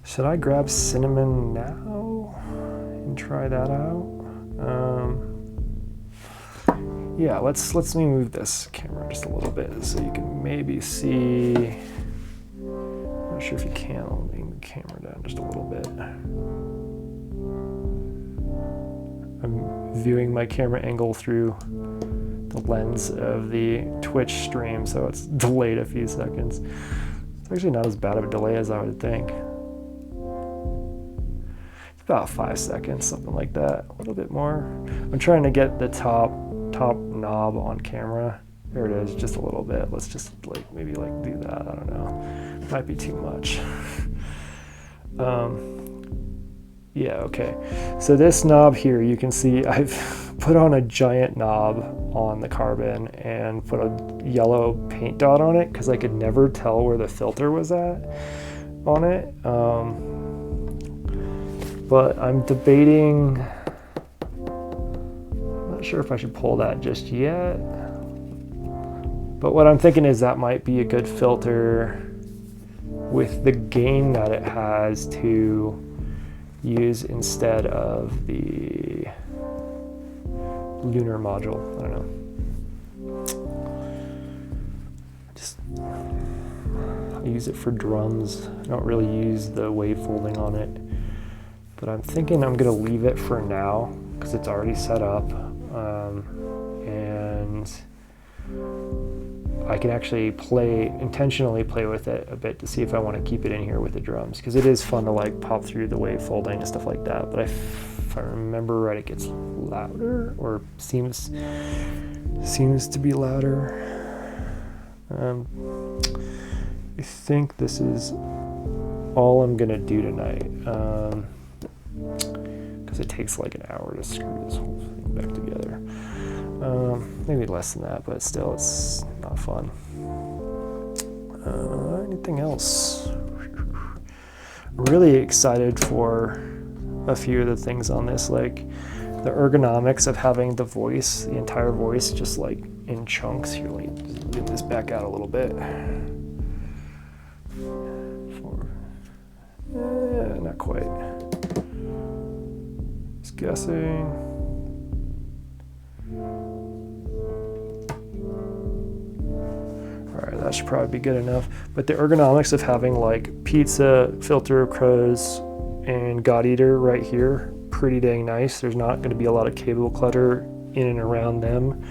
A: should I grab cinnamon now and try that out? Yeah, let's move this camera just a little bit so you can maybe see. I'm not sure if you can. I'll bring the camera down just a little bit. I'm viewing my camera angle through the lens of the Twitch stream, so it's delayed a few seconds. It's actually not as bad of a delay as I would think. It's about 5 seconds, something like that, a little bit more. I'm trying to get the top knob on camera. There it is, just a little bit. Let's just maybe do that. I don't know. Might be too much. Yeah, okay. So this knob here, you can see I've put on a giant knob on the Carbon and put a yellow paint dot on it because I could never tell where the filter was at on it. But I'm debating, I'm not sure if I should pull that just yet. But what I'm thinking is that might be a good filter with the gain that it has to use instead of the lunar module. I don't know. I use it for drums. I don't really use the wave folding on it. But I'm thinking I'm gonna leave it for now because it's already set up. And I can actually intentionally play with it a bit to see if I want to keep it in here with the drums, because it is fun to pop through the wave folding and stuff like that. But if I remember right, it gets louder, or seems to be louder. I think this is all I'm gonna do tonight, because it takes like an hour to screw this whole thing back together. Maybe less than that, but still, it's not fun. Anything else? Really excited for a few of the things on this, like the ergonomics of having the voice, the entire voice, just in chunks. Here, let me just zoom this back out a little bit. Not quite. Just guessing. Alright, that should probably be good enough. But the ergonomics of having pizza, filter of crows, and God Eater right here, pretty dang nice. There's not going to be a lot of cable clutter in and around them.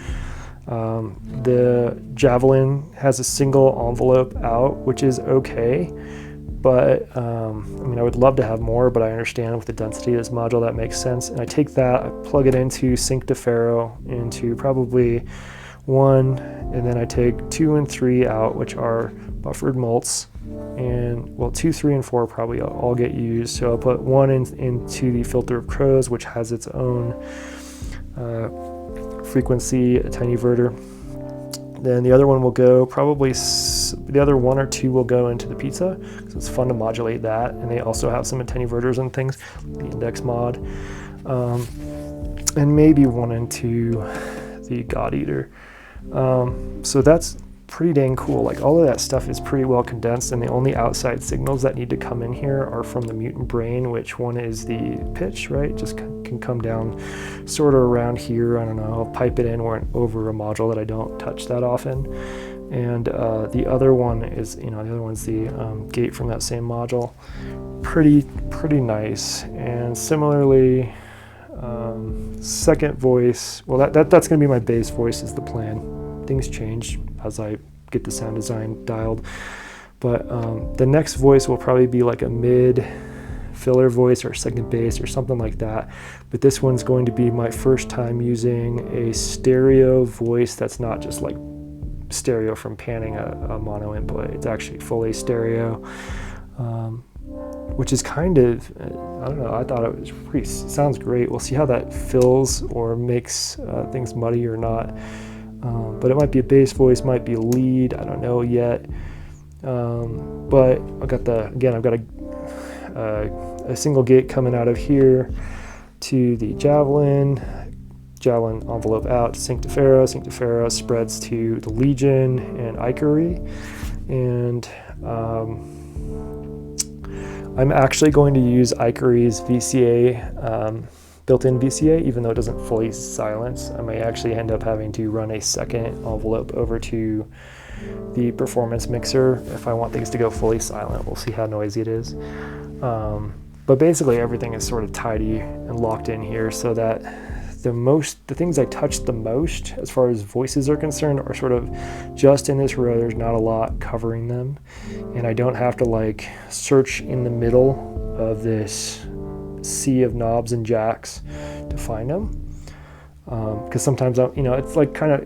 A: The Javelin has a single envelope out, which is okay. But I would love to have more, but I understand with the density of this module that makes sense. And I take that, I plug it into Sync to Pharaoh into probably 1, and then I take 2 and 3 out, which are buffered mults, and 2, 3, and 4 probably all get used. So I'll put 1 into the filter of crows, which has its own frequency attenuverter. Then the other one will go the other 1 or 2 will go into the pizza, because it's fun to modulate that. And they also have some attenuverters and things, the index mod, and maybe 1 into the God Eater. So that's pretty dang cool. All of that stuff is pretty well condensed, and the only outside signals that need to come in here are from the mutant brain, which one is the pitch, right? Just can come down sort of around here. I don't know, I'll pipe it in or over a module that I don't touch that often. And the other one is, the other one's the gate from that same module. Pretty nice. And similarly, Second voice, well, that's going to be my bass voice is the plan. Things change as I get the sound design dialed. But the next voice will probably be like a mid filler voice or second bass or something like that. But this one's going to be my first time using a stereo voice that's not just like stereo from panning a mono input. It's actually fully stereo, which is kind of, I don't know, I thought it was pretty, sounds great. We'll see how that fills or makes things muddy or not. But it might be a bass voice, might be a lead, I don't know yet. But I've got a single gate coming out of here to the Javelin envelope out to Sync to Pharaoh spreads to the Legion and Ikery, and I'm actually going to use Ikery's VCA, built-in VCA, even though it doesn't fully silence. I may actually end up having to run a second envelope over to the performance mixer if I want things to go fully silent. We'll see how noisy it is. But basically everything is sort of tidy and locked in here, so that the things I touch the most as far as voices are concerned are sort of just in this row. There's not a lot covering them, and I don't have to like search in the middle of this sea of knobs and jacks to find them, because sometimes it's like kind of,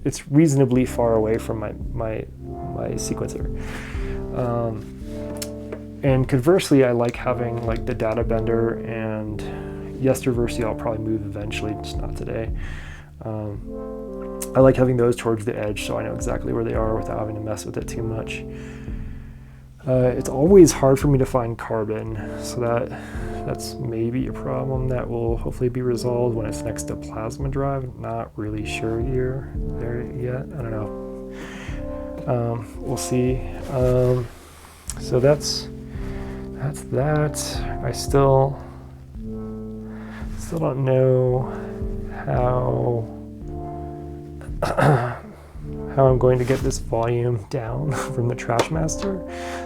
A: it's reasonably far away from my sequencer. And conversely, I like having like the data bender and Yesterversy I'll probably move eventually, just not today. I like having those towards the edge so I know exactly where they are without having to mess with it too much. It's always hard for me to find carbon, so that's maybe a problem that will hopefully be resolved when it's next to plasma drive. Not really sure there yet. I don't know. We'll see. So that's that. I still don't know how I'm going to get this volume down from the Trashmaster.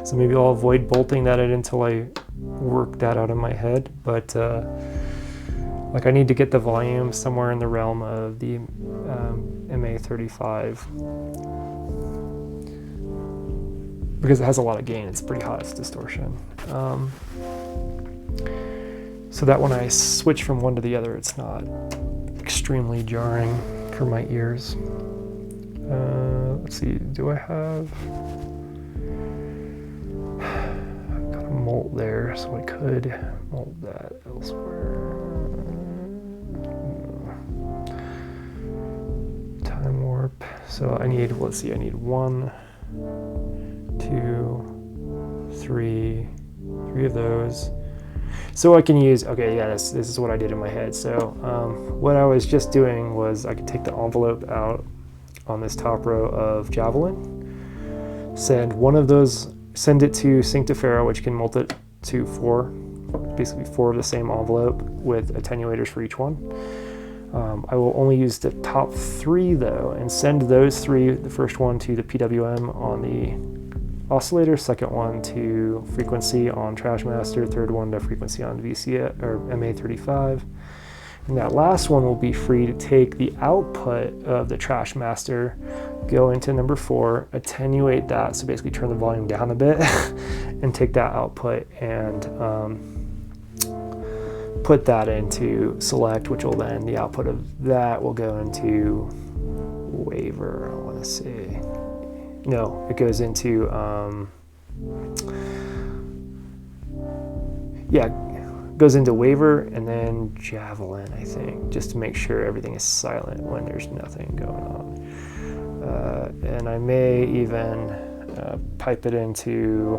A: So maybe I'll avoid bolting that in until I work that out in my head. But like I need to get the volume somewhere in the realm of the MA35, because it has a lot of gain. It's pretty hot, it's distortion. So that when I switch from one to the other, it's not extremely jarring for my ears. Let's see, do I have... I've got a mult there, so I could mult that elsewhere. Time warp. So I need, let's see, I need 1, 2, 3 of those. So I can use, okay, yeah, this is what I did in my head. So what I was just doing was I could take the envelope out on this top row of Javelin, send one of those, send it to Sync to Pharaoh, which can mult it to 4, basically 4 of the same envelope with attenuators for each one. I will only use the top 3 though, and send those 3, the first one to the PWM on the oscillator, second one to frequency on Trashmaster, third one to frequency on VCA or MA35, and that last one will be free to take the output of the Trashmaster, go into number 4, attenuate that, so basically turn the volume down a bit, and take that output and put that into select, which will then, the output of that will go into waiver, I want to say. No, it goes into, goes into waiver and then Javelin, I think, just to make sure everything is silent when there's nothing going on. And I may even pipe it into,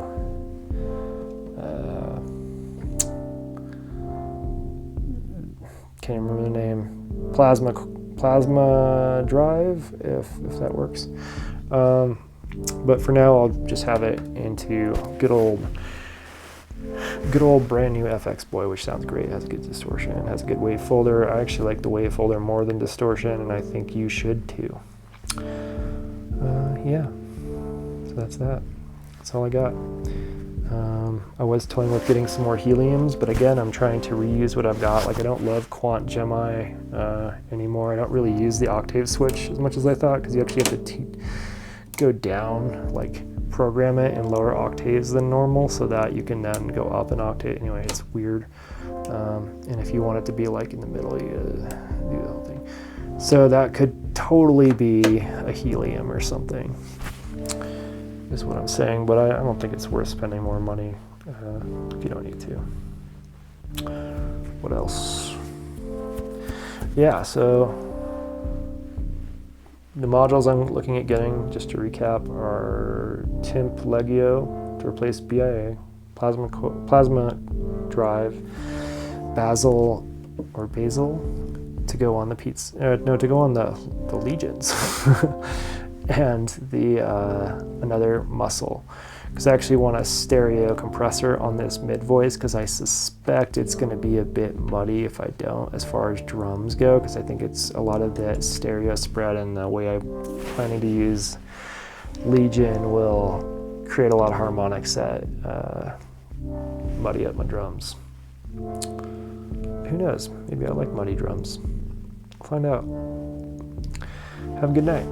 A: can't remember the name, Plasma Drive, if that works. But for now, I'll just have it into good old brand new FX Boy, which sounds great. It has a good distortion, has a good wave folder. I actually like the wave folder more than distortion, and I think you should too. Yeah, so that's that. That's all I got. I was toying with getting some more heliums, but again, I'm trying to reuse what I've got. Like, I don't love Quant Gemini anymore. I don't really use the octave switch as much as I thought, because you actually have to go down, like program it in lower octaves than normal, so that you can then go up an octave. Anyway, it's weird. And if you want it to be like in the middle, you do the whole thing. So that could totally be a helium or something, is what I'm saying, but I don't think it's worth spending more money if you don't need to. What else? Yeah, so the modules I'm looking at getting, just to recap, are TIMP Legio to replace BIA, Plasma Drive, Basil to go on the to go on the Legions. And the another muscle, because I actually want a stereo compressor on this mid voice, because I suspect it's going to be a bit muddy if I don't, as far as drums go, because I think it's a lot of the stereo spread and the way I'm planning to use Legion will create a lot of harmonics that muddy up my drums. Who knows? Maybe I like muddy drums. Find out. Have a good night.